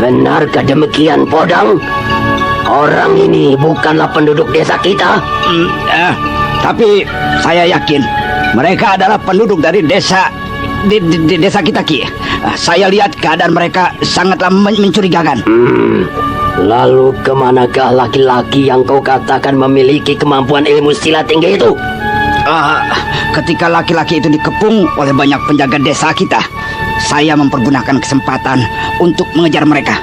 Benarkah demikian, Podang? Orang ini bukanlah penduduk desa kita. Tapi saya yakin mereka adalah penduduk dari desa di desa kita, Ki. Saya lihat keadaan mereka sangatlah mencurigakan. Lalu kemanakah laki-laki yang kau katakan memiliki kemampuan ilmu silat tinggi itu? Ketika laki-laki itu dikepung oleh banyak penjaga desa kita, saya mempergunakan kesempatan untuk mengejar mereka.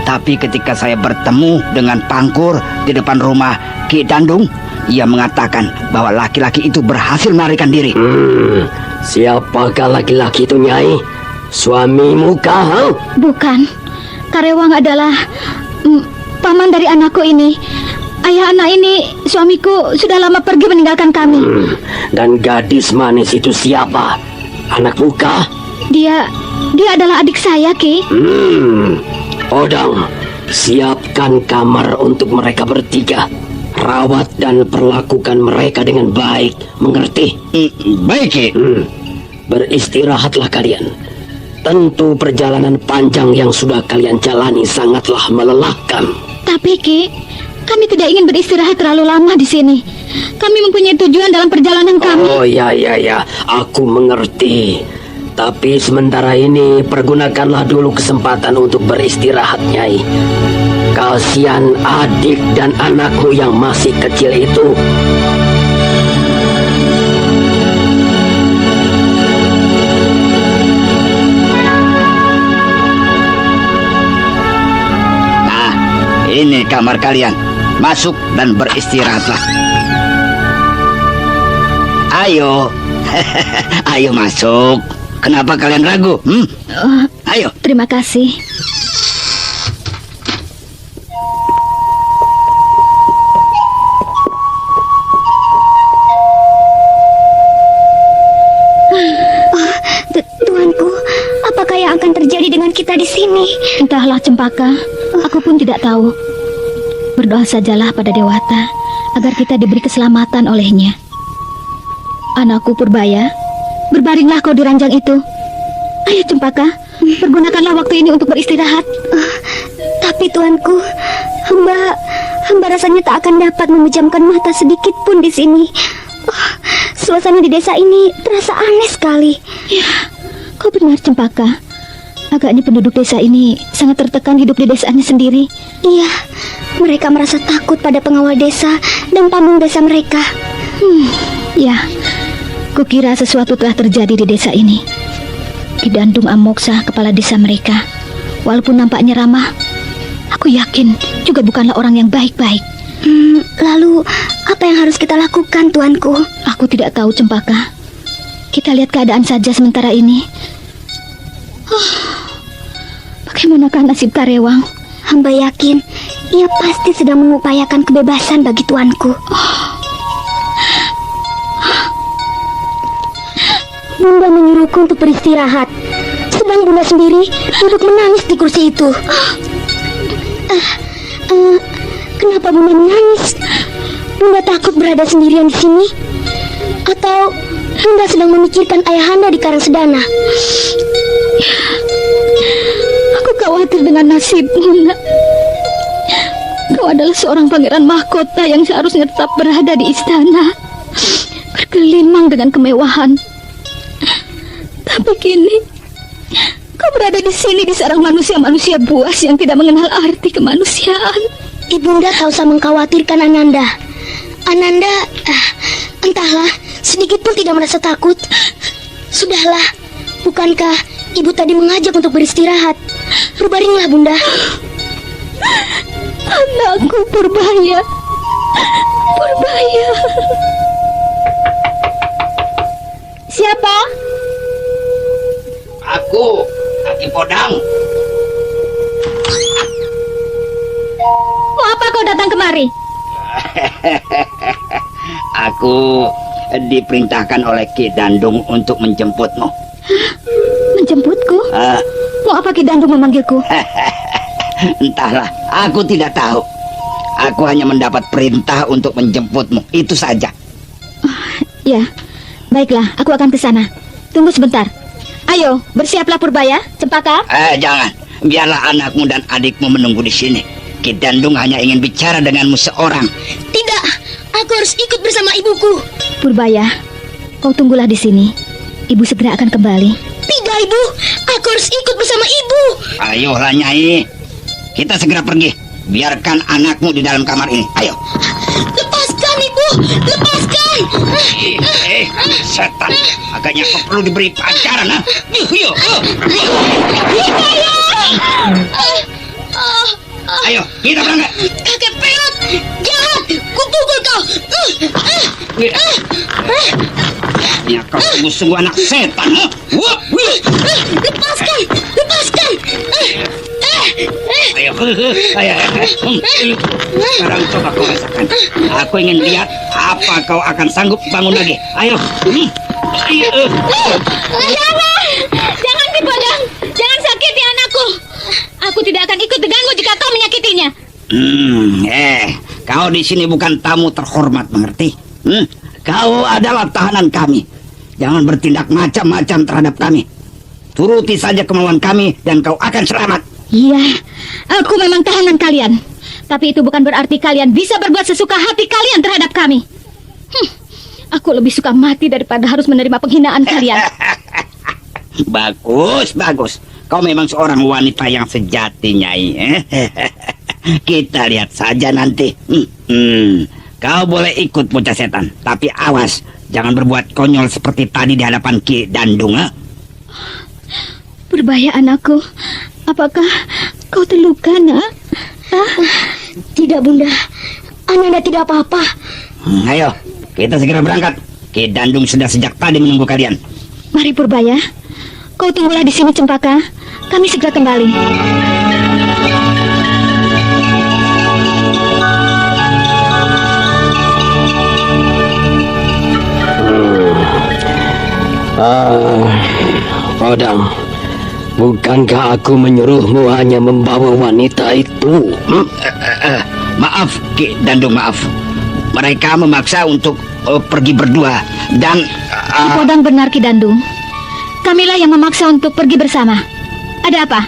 Tapi ketika saya bertemu dengan Pangkur di depan rumah Ki Dandung, ia mengatakan bahwa laki-laki itu berhasil melarikan diri. Siapakah laki-laki itu, Nyai? Suamimu kah? Bukan. Karewang adalah paman dari anakku ini. Ayah anak ini, suamiku sudah lama pergi meninggalkan kami. Dan gadis manis itu siapa? Anakmu kah? Dia adalah adik saya, Ki. Podang, siapkan kamar untuk mereka bertiga. Rawat dan perlakukan mereka dengan baik, mengerti? Baik, Ki. Beristirahatlah kalian. Tentu perjalanan panjang yang sudah kalian jalani sangatlah melelahkan. Tapi Ki, kami tidak ingin beristirahat terlalu lama di sini. Kami mempunyai tujuan dalam perjalanan kami. Oh ya, aku mengerti. Tapi sementara ini pergunakanlah dulu kesempatan untuk beristirahat, Nyai. Kasihan adik dan anakmu yang masih kecil itu. Ini kamar kalian. Masuk dan beristirahatlah. Ayo. Ayo masuk. Kenapa kalian ragu? Ayo. Terima kasih. Tuanku, apakah yang akan terjadi dengan kita di sini? Entahlah Cempaka, aku pun tidak tahu. Berdoa sajalah pada Dewata agar kita diberi keselamatan olehnya. Anakku Purbaya, berbaringlah kau di ranjang itu. Ayo Cempaka, pergunakanlah waktu ini untuk beristirahat. Tapi tuanku, hamba rasanya tak akan dapat memejamkan mata sedikit pun di sini. Suasana di desa ini terasa aneh sekali. Ya, kau benar Cempaka. Agaknya penduduk desa ini sangat tertekan hidup di desanya sendiri. Iya, mereka merasa takut pada pengawal desa dan pamung desa mereka. Ya, kukira sesuatu telah terjadi di desa ini. Ki Dandung Amoksa, kepala desa mereka, walaupun nampaknya ramah, aku yakin juga bukanlah orang yang baik-baik. Lalu, apa yang harus kita lakukan, tuanku? Aku tidak tahu, Cempaka. Kita lihat keadaan saja sementara ini. Bagaimanakah nasib Karewang? Hamba yakin ia pasti sedang mengupayakan kebebasan bagi tuanku. Bunda menyuruhku untuk beristirahat, sedang Bunda sendiri duduk menangis di kursi itu. Kenapa Bunda menangis? Bunda takut berada sendirian di sini? Atau Bunda sedang memikirkan ayahanda di Karangsedana? Aku khawatir dengan nasibmu, Nak. Kau adalah seorang pangeran mahkota yang seharusnya tetap berada di istana, bergelimang dengan kemewahan. Tapi kini kau berada di sini di sarang manusia-manusia buas yang tidak mengenal arti kemanusiaan. Ibunda tak usah mengkhawatirkan Ananda. Ananda, entahlah, sedikit pun tidak merasa takut. Sudahlah, bukankah ibu tadi mengajak untuk beristirahat? Berbaringlah, Bunda. Anakku Purbaya. Purbaya. Siapa? Aku, Kaki Podang. Mau apa kau datang kemari? Aku diperintahkan oleh Ki Dandung untuk menjemputmu. Menjemputku? Mau apa Ki Dandung memanggilku? Entahlah, aku tidak tahu. Aku hanya mendapat perintah untuk menjemputmu, itu saja. Ya, baiklah, aku akan ke sana. Tunggu sebentar. Ayo, bersiaplah Purbaya, Cempaka. Jangan, biarlah anakmu dan adikmu menunggu di sini. Ki Dandung hanya ingin bicara denganmu seorang. Tidak, aku harus ikut bersama ibuku. Purbaya, kau tunggulah di sini. Ibu segera akan kembali. Tidak, Ibu, aku harus ikut bersama ibu. Ayolah Nyai, kita segera pergi. Biarkan anakmu di dalam kamar ini. Ayo. Lepaskan, Ibu, lepaskan. Setan, agaknya kau perlu diberi pelajaran, ha? Yuk. Ayo, kita berangkat. Kakek Peot, jahat, kupukul kau. Ya, kau sungguh-sungguh anak setan, ha? Lepaskan. Ayo. Sekarang coba kau rasakan. Aku ingin lihat apa kau akan sanggup bangun lagi. Ayo. Jangan Ki Podang, jangan sakiti anakku. Aku tidak akan ikut denganmu jika kau menyakitinya. Kau di sini bukan tamu terhormat, mengerti? Kau adalah tahanan kami. Jangan bertindak macam-macam terhadap kami. Turuti saja kemauan kami dan kau akan selamat. Iya, aku memang tahanan kalian. Tapi itu bukan berarti kalian bisa berbuat sesuka hati kalian terhadap kami. Aku lebih suka mati daripada harus menerima penghinaan kalian. Bagus. Kau memang seorang wanita yang sejati, Nyai. Kita lihat saja nanti. Kau boleh ikut bocah setan, tapi awas, jangan berbuat konyol seperti tadi di hadapan Ki Dandung. Purbaya anakku, apakah kau terluka, Nak? Tidak, Bunda. Ananda tidak apa-apa. Ayo, kita segera berangkat. Ki Dandung sudah sejak tadi menunggu kalian. Mari Purbaya, kau tunggulah di sini Cempaka. Kami segera kembali. Podang, bukankah aku menyuruhmu hanya membawa wanita itu? Maaf, Ki Dandung, maaf. Mereka memaksa untuk pergi berdua dan Ki Podang benar, Ki Dandung. Kamilah yang memaksa untuk pergi bersama. Ada apa?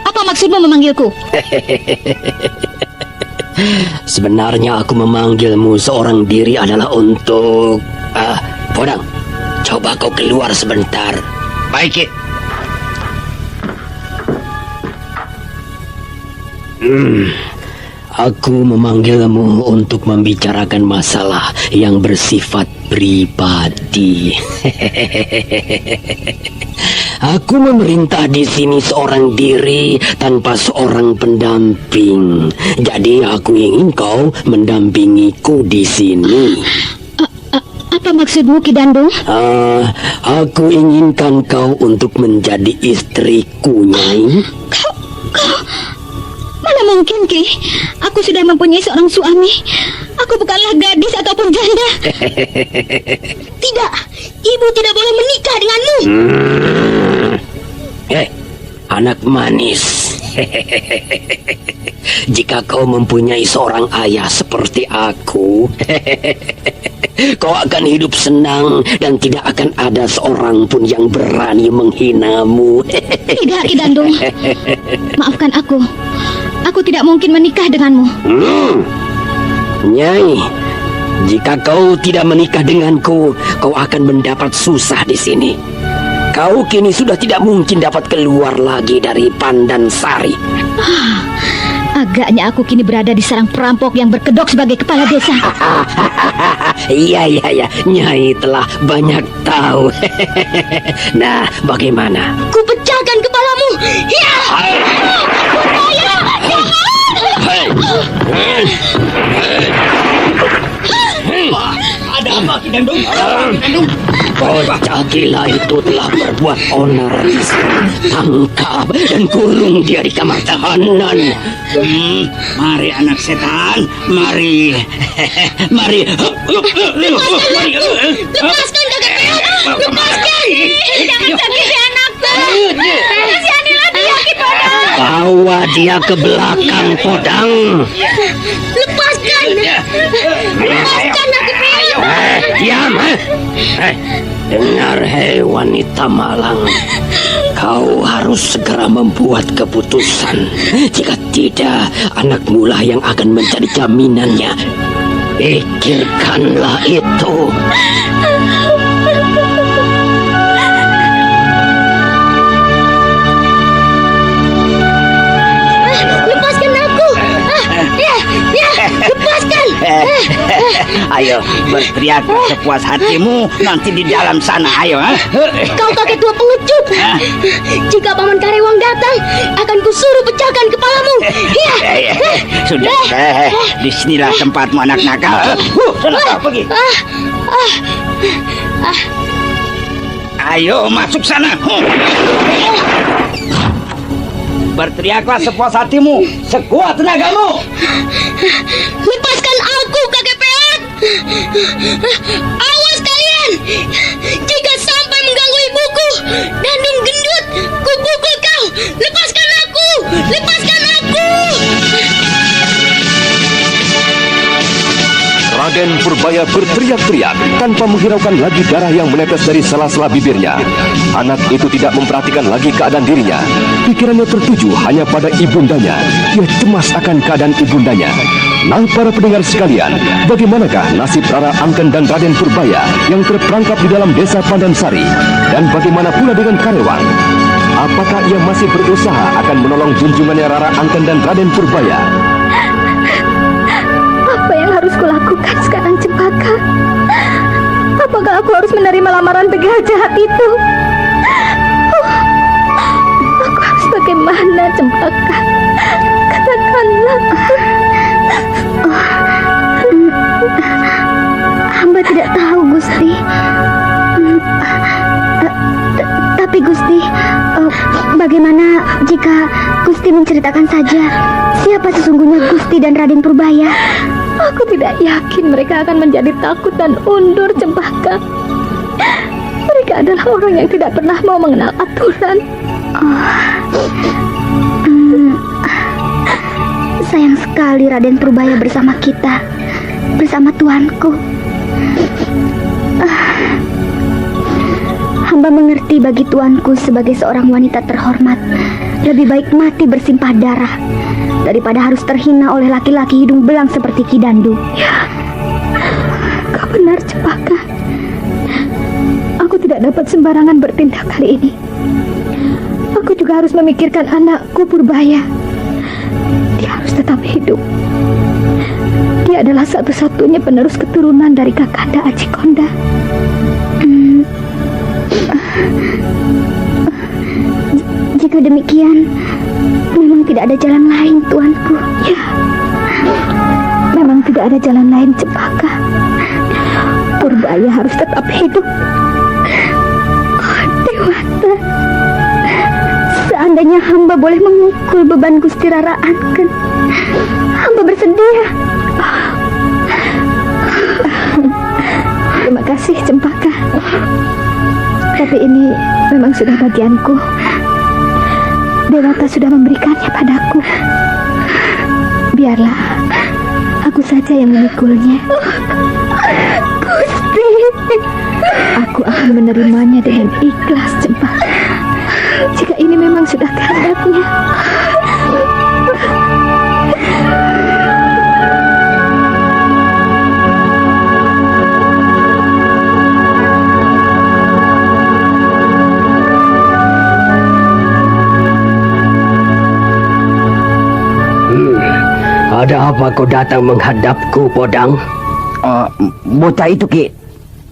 Apa maksudmu memanggilku? Sebenarnya aku memanggilmu seorang diri adalah untuk... Podang, coba kau keluar sebentar. baik, Ki. Aku memanggilmu untuk membicarakan masalah yang bersifat pribadi. Aku memerintah di sini seorang diri tanpa seorang pendamping. Jadi aku ingin kau mendampingiku di sini. Apa maksudmu, Ki Dandung? Aku inginkan kau untuk menjadi istriku, Nyai. Mana mungkin, Ki? Aku sudah mempunyai seorang suami. Aku bukanlah gadis ataupun janda. Tidak, ibu tidak boleh menikah denganmu. Anak manis. Jika kau mempunyai seorang ayah seperti aku, kau akan hidup senang dan tidak akan ada seorang pun yang berani menghinamu. Tidak, Ki Dandung. Maafkan aku. Aku tidak mungkin menikah denganmu. Nyai, jika kau tidak menikah denganku, kau akan mendapat susah di sini. Kau kini sudah tidak mungkin dapat keluar lagi dari Pandansari. Agaknya aku kini berada di sarang perampok yang berkedok sebagai kepala desa. Iya, Nyai telah banyak tahu. Nah, bagaimana? Ku pecahkan kepalamu. Ya! Ada apa, Ki Dandung? Bocah gila itu telah berbuat onar di sini. Tangkap dan kurung dia di kamar tahanan. Mari anak setan, mari. Mari. Lepaskan kakak peot. Lepaskan. Jangan sakiti anakku. Kasihanilah dia, Ki Podang. Bawa dia ke belakang, Podang. Lepaskan. Lepaskan aku peot. Diam. Dengar, hei wanita malang. Kau harus segera membuat keputusan. Jika tidak, anakmu lah yang akan menjadi jaminannya. Pikirkanlah itu. Lepaskan aku. Lepaskan. Ayo, berteriak sepuas hatimu. Nanti di dalam sana, ayo. Kau kakek tua pengecut. Jika Paman Karewang datang, akan kusuruh pecahkan kepalamu. Sudah, disinilah tempatmu anak nakal. Sana kau pergi. Ayo, masuk sana. Berteriaklah sepuas hatimu, sekuat tenagamu. Lepaskan aku, kakek peot. Awas kalian. Jika sampai mengganggu ibuku, Dandung gendut, ku pukul kau. Lepaskan aku. Lepaskan aku. Raden Purbaya berteriak-teriak tanpa menghiraukan lagi darah yang menetes dari sela-sela bibirnya. Anak itu tidak memperhatikan lagi keadaan dirinya. Pikirannya tertuju hanya pada ibundanya. Dia cemas akan keadaan ibundanya. Nah, para pendengar sekalian, bagaimanakah nasib Rara Angken dan Raden Purbaya yang terperangkap di dalam desa Pandansari? Dan bagaimana pula dengan Karewang? Apakah ia masih berusaha akan menolong junjungannya Rara Angken dan Raden Purbaya? Apa yang harus kulakukan sekarang, Cempaka? Apakah aku harus menerima lamaran begal jahat itu? Aku harus bagaimana, Cempaka? Katakanlah. Hamba tidak tahu, Gusti. Tapi Gusti, bagaimana jika Gusti menceritakan saja siapa sesungguhnya Gusti dan Raden Purbaya? Aku tidak yakin mereka akan menjadi takut dan undur, Cempaka. Mereka Tika adalah orang yang tidak pernah mau mengenal aturan. Sayang sekali Raden Purbaya bersama kita, bersama tuanku. Hamba mengerti bagi tuanku sebagai seorang wanita terhormat, lebih baik mati bersimpah darah daripada harus terhina oleh laki-laki hidung belang seperti Ki Dandu. Ya, kau benar Cempaka. Aku tidak dapat sembarangan bertindak kali ini. Aku juga harus memikirkan anakku Purbaya. Dia harus tetap hidup. Dia adalah satu-satunya penerus keturunan dari Kakanda Ajikonda. Jika demikian, memang tidak ada jalan lain, tuanku. Ya, memang tidak ada jalan lain, Cempaka. Purbaya harus tetap hidup. Oh, Dewata, Seandainya hamba boleh memikul beban Gusti Rara Angken, hamba bersedia. Terima kasih, Cempaka. Tapi ini memang sudah bagianku. Dewata sudah memberikannya padaku. Biarlah aku saja yang memikulnya. Gusti, Aku akan menerimanya dengan ikhlas, Cempaka. Jika ini memang sudah kehendaknya. Ada apa kau datang menghadapku, Podang? Bocah itu, Ki.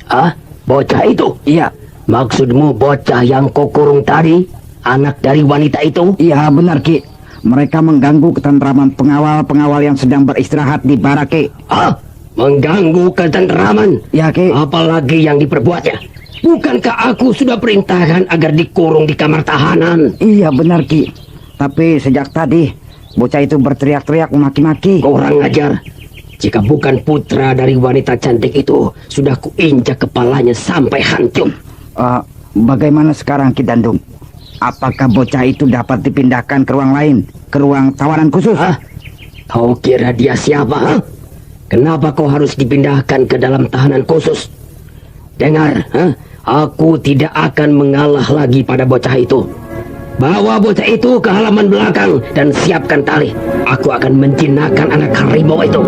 Ah, bocah itu? Iya. Maksudmu bocah yang kau kurung tadi? Anak dari wanita itu? Iya, benar, Ki. Mereka mengganggu ketentraman pengawal-pengawal yang sedang beristirahat di barak, Ki. Ah, mengganggu ketentraman? Ya, Ki. Apalagi yang diperbuatnya? Bukankah aku sudah perintahkan agar dikurung di kamar tahanan? Iya, benar, Ki. Tapi sejak tadi bocah itu berteriak-teriak memaki-maki. Kurang ajar. Jika bukan putra dari wanita cantik itu, sudah kuinjak kepalanya sampai hancur. Bagaimana sekarang, Ki Dandung? Apakah bocah itu dapat dipindahkan ke ruang lain? Ke ruang tawanan khusus? Hah? Kau kira dia siapa? Ha? Kenapa kau harus dipindahkan ke dalam tahanan khusus? Dengar, aku tidak akan mengalah lagi pada bocah itu. Bawa bocah itu ke halaman belakang dan siapkan tali. Aku akan menjinakkan anak harimau itu.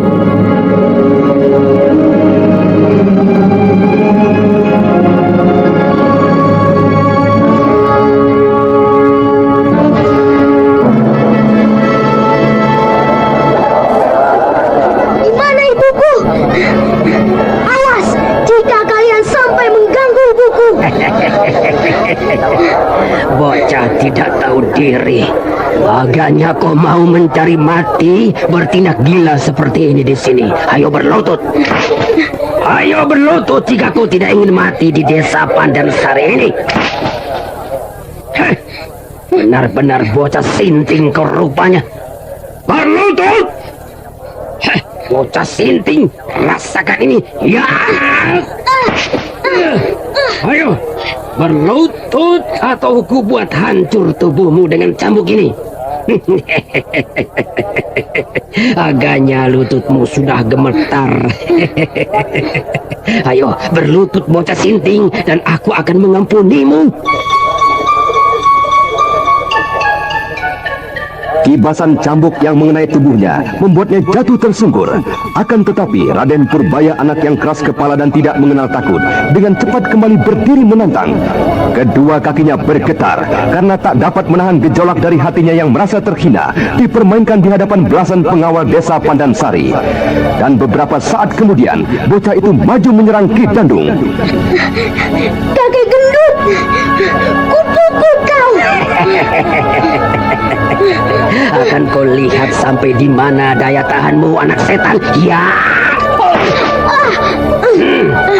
Di mana ibuku? Awas, jika kalian sampai mengganggu ibuku. Bocah tidak tahu diri. Agaknya kau mau mencari mati, bertindak gila seperti ini di sini. Ayo berlutut. Ayo berlutut jika kau tidak ingin mati di desa Pandansari ini. Heh, benar-benar bocah sinting kau rupanya. Berlutut. Heh, bocah sinting, rasakan ini. Ya. Ayo, berlutut atau ku buat hancur tubuhmu dengan cambuk ini. Agaknya lututmu sudah gemetar. Ayo, berlutut bocah sinting dan aku akan mengampunimu. Kibasan cambuk yang mengenai tubuhnya membuatnya jatuh tersungkur. Akan tetapi Raden Purbaya, anak yang keras kepala dan tidak mengenal takut, dengan cepat kembali berdiri menantang. Kedua kakinya bergetar karena tak dapat menahan gejolak dari hatinya yang merasa terhina, dipermainkan di hadapan belasan pengawal desa Pandansari. Dan beberapa saat kemudian bocah itu maju menyerang Ki Dandung. Kakek gendut, kupukul kau. Akan kau lihat sampai di mana daya tahanmu, anak setan. Ya.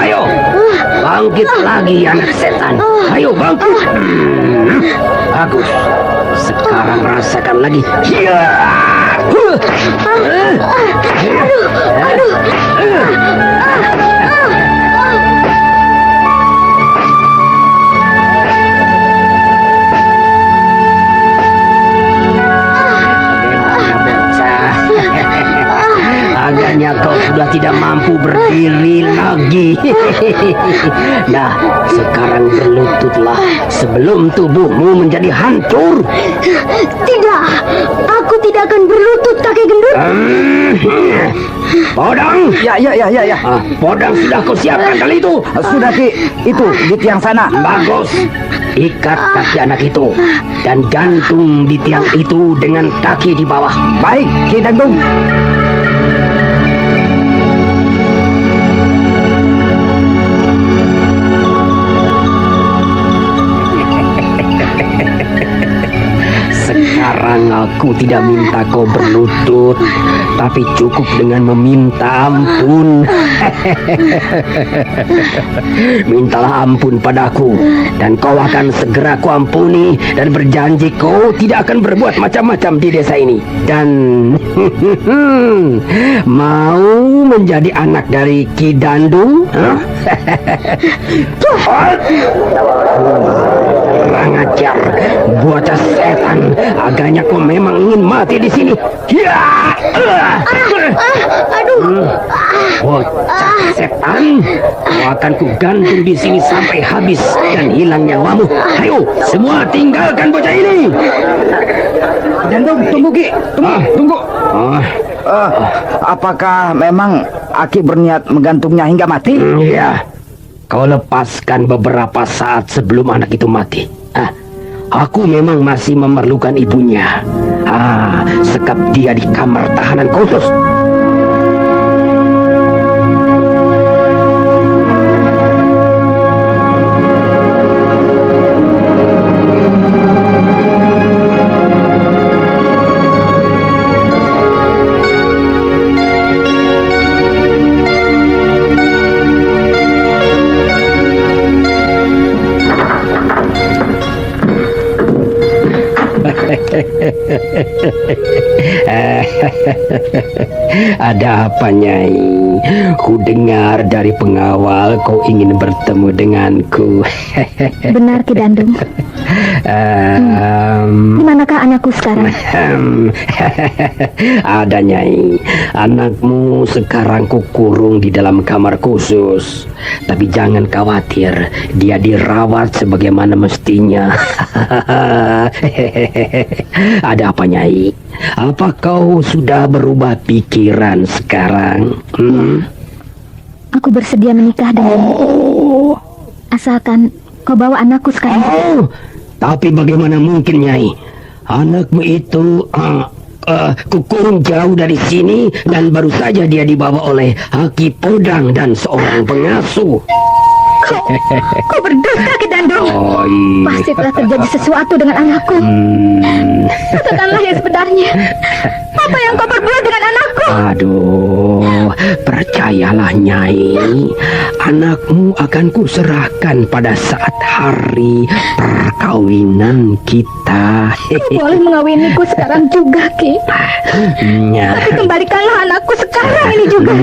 Ayo, bangkit lagi, anak setan. Ayo bangkit. Bagus. Sekarang rasakan lagi. Ya. tidak mampu berdiri lagi. Nah, sekarang berlututlah sebelum tubuhmu menjadi hancur. Tidak, aku tidak akan berlutut, kakek gendut. Podang. Ya. Podang sudah kau siapkan kali itu. Sudah, Ki. Itu di tiang sana. Bagus. Ikat kaki anak itu dan gantung di tiang itu dengan kaki di bawah. Baik, Ki Dandung. Sekarang aku tidak minta kau berlutut, tapi cukup dengan meminta ampun. Mintalah ampun padaku, dan kau akan segera kuampuni, dan berjanji kau tidak akan berbuat macam-macam di desa ini. Dan mau menjadi anak dari Ki Dandung? Kurang ajar, bocah setan. Agaknya kau memang ingin mati di sini. Bocah setan, kau akan kugantung di sini sampai habis dan hilang nyawamu. Ayo, semua tinggalkan bocah ini. Dandung, tunggu, Ki. Tunggu. Apakah memang Aki berniat menggantungnya hingga mati? Iya. Kau lepaskan beberapa saat sebelum anak itu mati. Aku memang masih memerlukan ibunya. Sekap dia di kamar tahanan khusus. Ada apa, Nyai? Ku dengar dari pengawal kau ingin bertemu denganku. Benar, Ki Dandung. Di manakah anakku sekarang? Ada, Nyai. Anakmu sekarang kukurung di dalam kamar khusus. Tapi jangan khawatir, dia dirawat sebagaimana mestinya. Ada apa, Nyai? Apa kau sudah berubah pikiran sekarang? Aku bersedia menikah denganmu. Asalkan kau bawa anakku sekarang. Tapi bagaimana mungkin, Nyai? Anakmu itu kukurung jauh dari sini dan baru saja dia dibawa oleh Aki Podang dan seorang pengasuh. Kau berdosa, Ki Dandung. Iya. Pasti telah terjadi sesuatu dengan anakku. Katakanlah yang sebenarnya. Apa yang kau perbuat dengan anakku? Aduh, percayalah, Nyai. Anakmu akan kuserahkan pada saat hari perkawinan kita. Kau boleh mengawiniku sekarang juga, Ki. Ya. Tapi kembalikanlah anakku sekarang ini juga.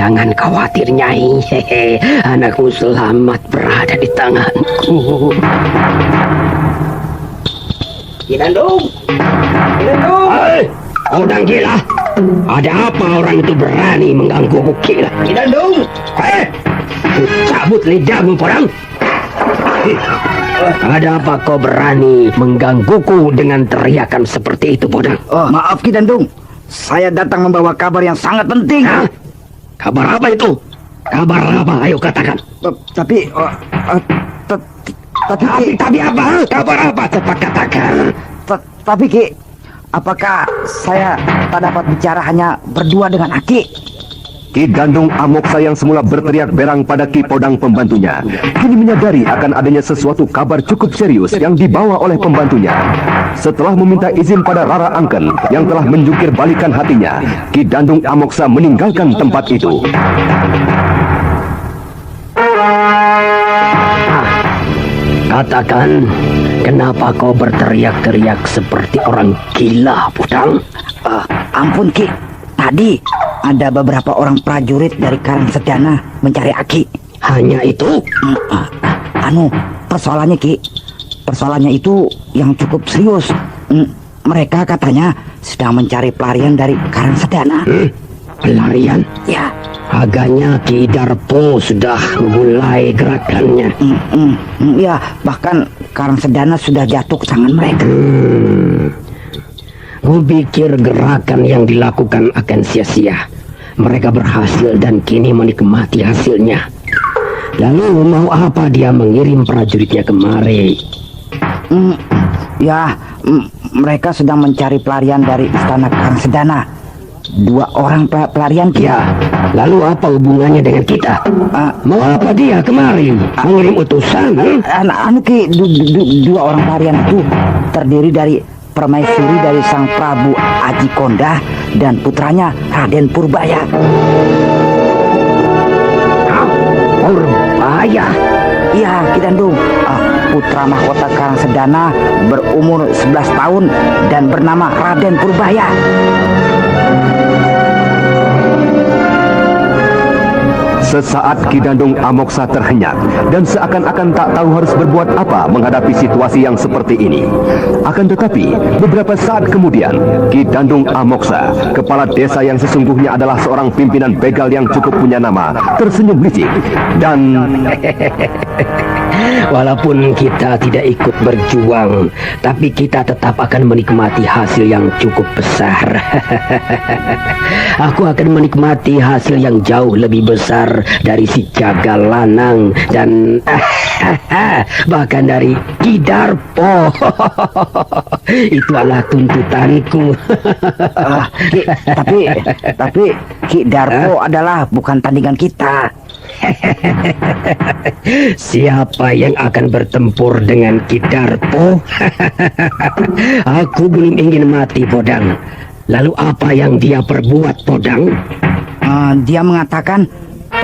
Jangan khawatir, Nyai. Anakmu selamat berada di tanganku. Ki Dandung! Orang gila! Ada apa orang itu berani mengganggu gila? Ki Dandung! Cabut lidahmu, Podang! Ada apa kau berani menggangguku dengan teriakan seperti itu, Podang? Maaf, Ki Dandung. Saya datang membawa kabar yang sangat penting. Kabar apa itu? Kabar apa? Ayo katakan. Tapi apa? Kabar apa? Cepat katakan. Tapi, Ki, apakah saya tak dapat bicara hanya berdua dengan Aki? Ki Dandung Amoksa yang semula berteriak berang pada Ki Podang pembantunya, kini menyadari akan adanya sesuatu kabar cukup serius yang dibawa oleh pembantunya. Setelah meminta izin pada Rara Angken yang telah menjungkir balikan hatinya, Ki Dandung Amoksa meninggalkan tempat itu. Katakan, kenapa kau berteriak-teriak seperti orang gila, Podang? Ampun, Ki. Tadi ada beberapa orang prajurit dari Karang Sedana mencari Aki. Hanya itu? Persoalannya, Ki. Persoalannya itu yang cukup serius. Mereka katanya sedang mencari pelarian dari Karang Sedana. Pelarian? Ya. Agaknya Ki Darpo sudah mulai gerakannya. Ya, bahkan Karang Sedana sudah jatuh ke tangan mereka. Kupikir gerakan yang dilakukan akan sia-sia. Mereka berhasil dan kini menikmati hasilnya. Lalu mau apa dia mengirim prajuritnya kemari? Mereka sedang mencari pelarian dari istana Karang Sedana. 2 orang pelarian kita. Ya, lalu apa hubungannya dengan kita? Mau apa dia kemari? Mengirim utusan? Dua orang pelarian itu terdiri dari permaisuri dari Sang Prabu Aji Kondah dan putranya Raden Purbaya. Purbaya? Iya, Ki Dandung. Putra mahkota Karang Sedana berumur 11 tahun dan bernama Raden Purbaya. Sesaat Ki Dandung Amoksa terhenyak dan seakan-akan tak tahu harus berbuat apa menghadapi situasi yang seperti ini. Akan tetapi, beberapa saat kemudian, Ki Dandung Amoksa, kepala desa yang sesungguhnya adalah seorang pimpinan begal yang cukup punya nama, tersenyum licik dan... Walaupun kita tidak ikut berjuang, tapi kita tetap akan menikmati hasil yang cukup besar. Aku akan menikmati hasil yang jauh lebih besar dari si Jagal Lanang dan bahkan dari Ki Darpo. Itu adalah tuntutanku. Tapi Ki Darpo adalah bukan tandingan kita. Siapa yang akan bertempur dengan Ki Darpo? Aku belum ingin mati, Podang. Lalu apa yang dia perbuat, Podang? Dia mengatakan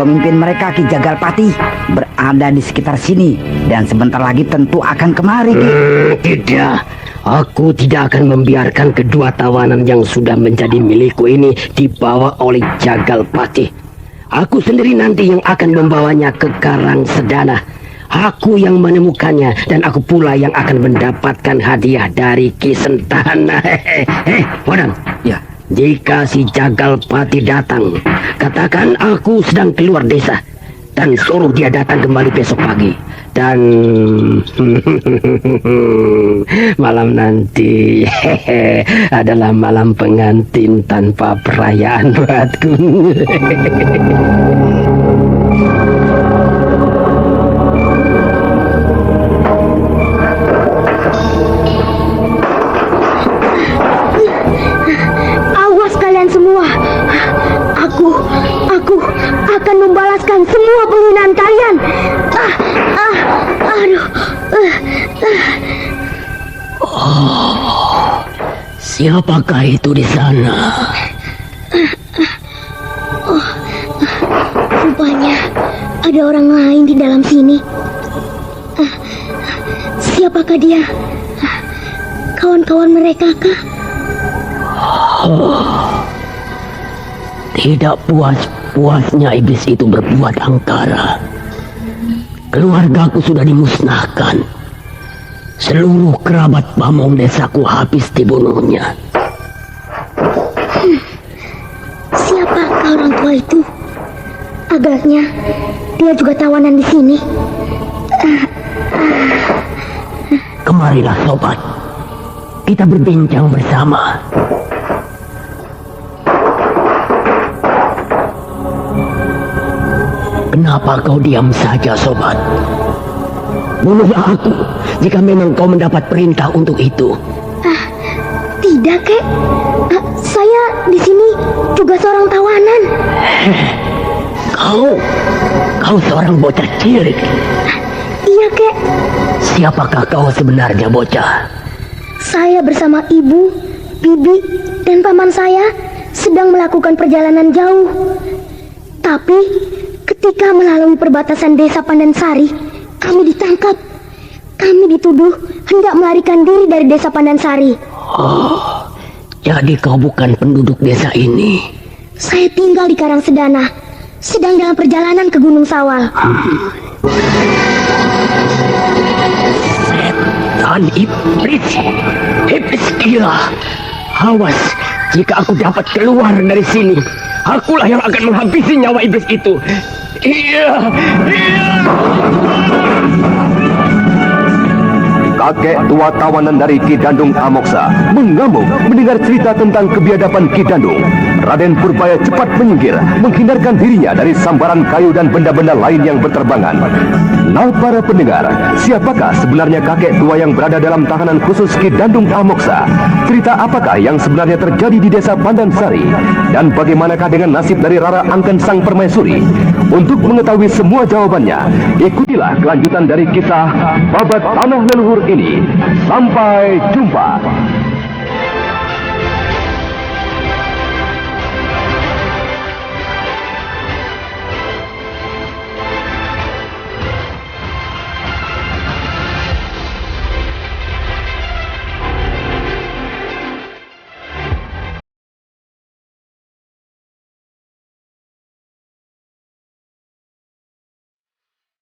pemimpin mereka Ki Jagalpati berada di sekitar sini dan sebentar lagi tentu akan kemari. Tidak, aku tidak akan membiarkan kedua tawanan yang sudah menjadi milikku ini dibawa oleh Jagalpati. Aku sendiri nanti yang akan membawanya ke Karang Sedana. Aku yang menemukannya dan aku pula yang akan mendapatkan hadiah dari Ki Sentana. Podang. Ya. Jika si Jagalpati datang, katakan aku sedang keluar desa dan suruh dia datang kembali besok pagi. Dan malam nanti adalah malam pengantin tanpa perayaan buatku. Awas kalian semua. Aku akan membalaskan semua penghinaan kalian. Siapakah itu di sana? Rupanya ada orang lain di dalam sini. Siapakah dia? Kawan-kawan mereka kah? Tidak puas-puasnya iblis itu berbuat angkara. Keluargaku sudah dimusnahkan. Seluruh kerabat pamong desaku habis dibunuhnya. Siapakah orang tua itu? Agaknya dia juga tawanan di sini. Kemarilah sobat, kita berbincang bersama. Kenapa kau diam saja, sobat? Bunuhlah aku jika memang kau mendapat perintah untuk itu. Tidak, Kek. Saya di sini juga seorang tawanan. Kau seorang bocah cilik. Iya, Kek. Siapakah kau sebenarnya, bocah? Saya bersama ibu, bibi, dan paman saya sedang melakukan perjalanan jauh. Tapi ketika melalui perbatasan desa Pandansari, kami ditangkap. Kami dituduh hendak melarikan diri dari desa Pandansari. Oh, jadi kau bukan penduduk desa ini? Saya tinggal di Karang Sedana, sedang dalam perjalanan ke Gunung Sawal. Setan iblis gila. Awas, jika aku dapat keluar dari sini, akulah yang akan menghabisi nyawa iblis itu. Iya, iya. Kakek tua tawanan dari Ki Dandung Amoksa mengamuk mendengar cerita tentang kebiadaban Ki Dandung. Raden Purbaya cepat menyingkir, menghindarkan dirinya dari sambaran kayu dan benda-benda lain yang berterbangan. Nah, para pendengar, siapakah sebenarnya kakek tua yang berada dalam tahanan khusus Ki Dandung Amoksa? Cerita apakah yang sebenarnya terjadi di desa Pandansari? Dan bagaimanakah dengan nasib dari Rara Angken Sang Permaisuri? Untuk mengetahui semua jawabannya, ikutilah kelanjutan dari kisah Babat Tanah Leluhur ini. Sampai jumpa.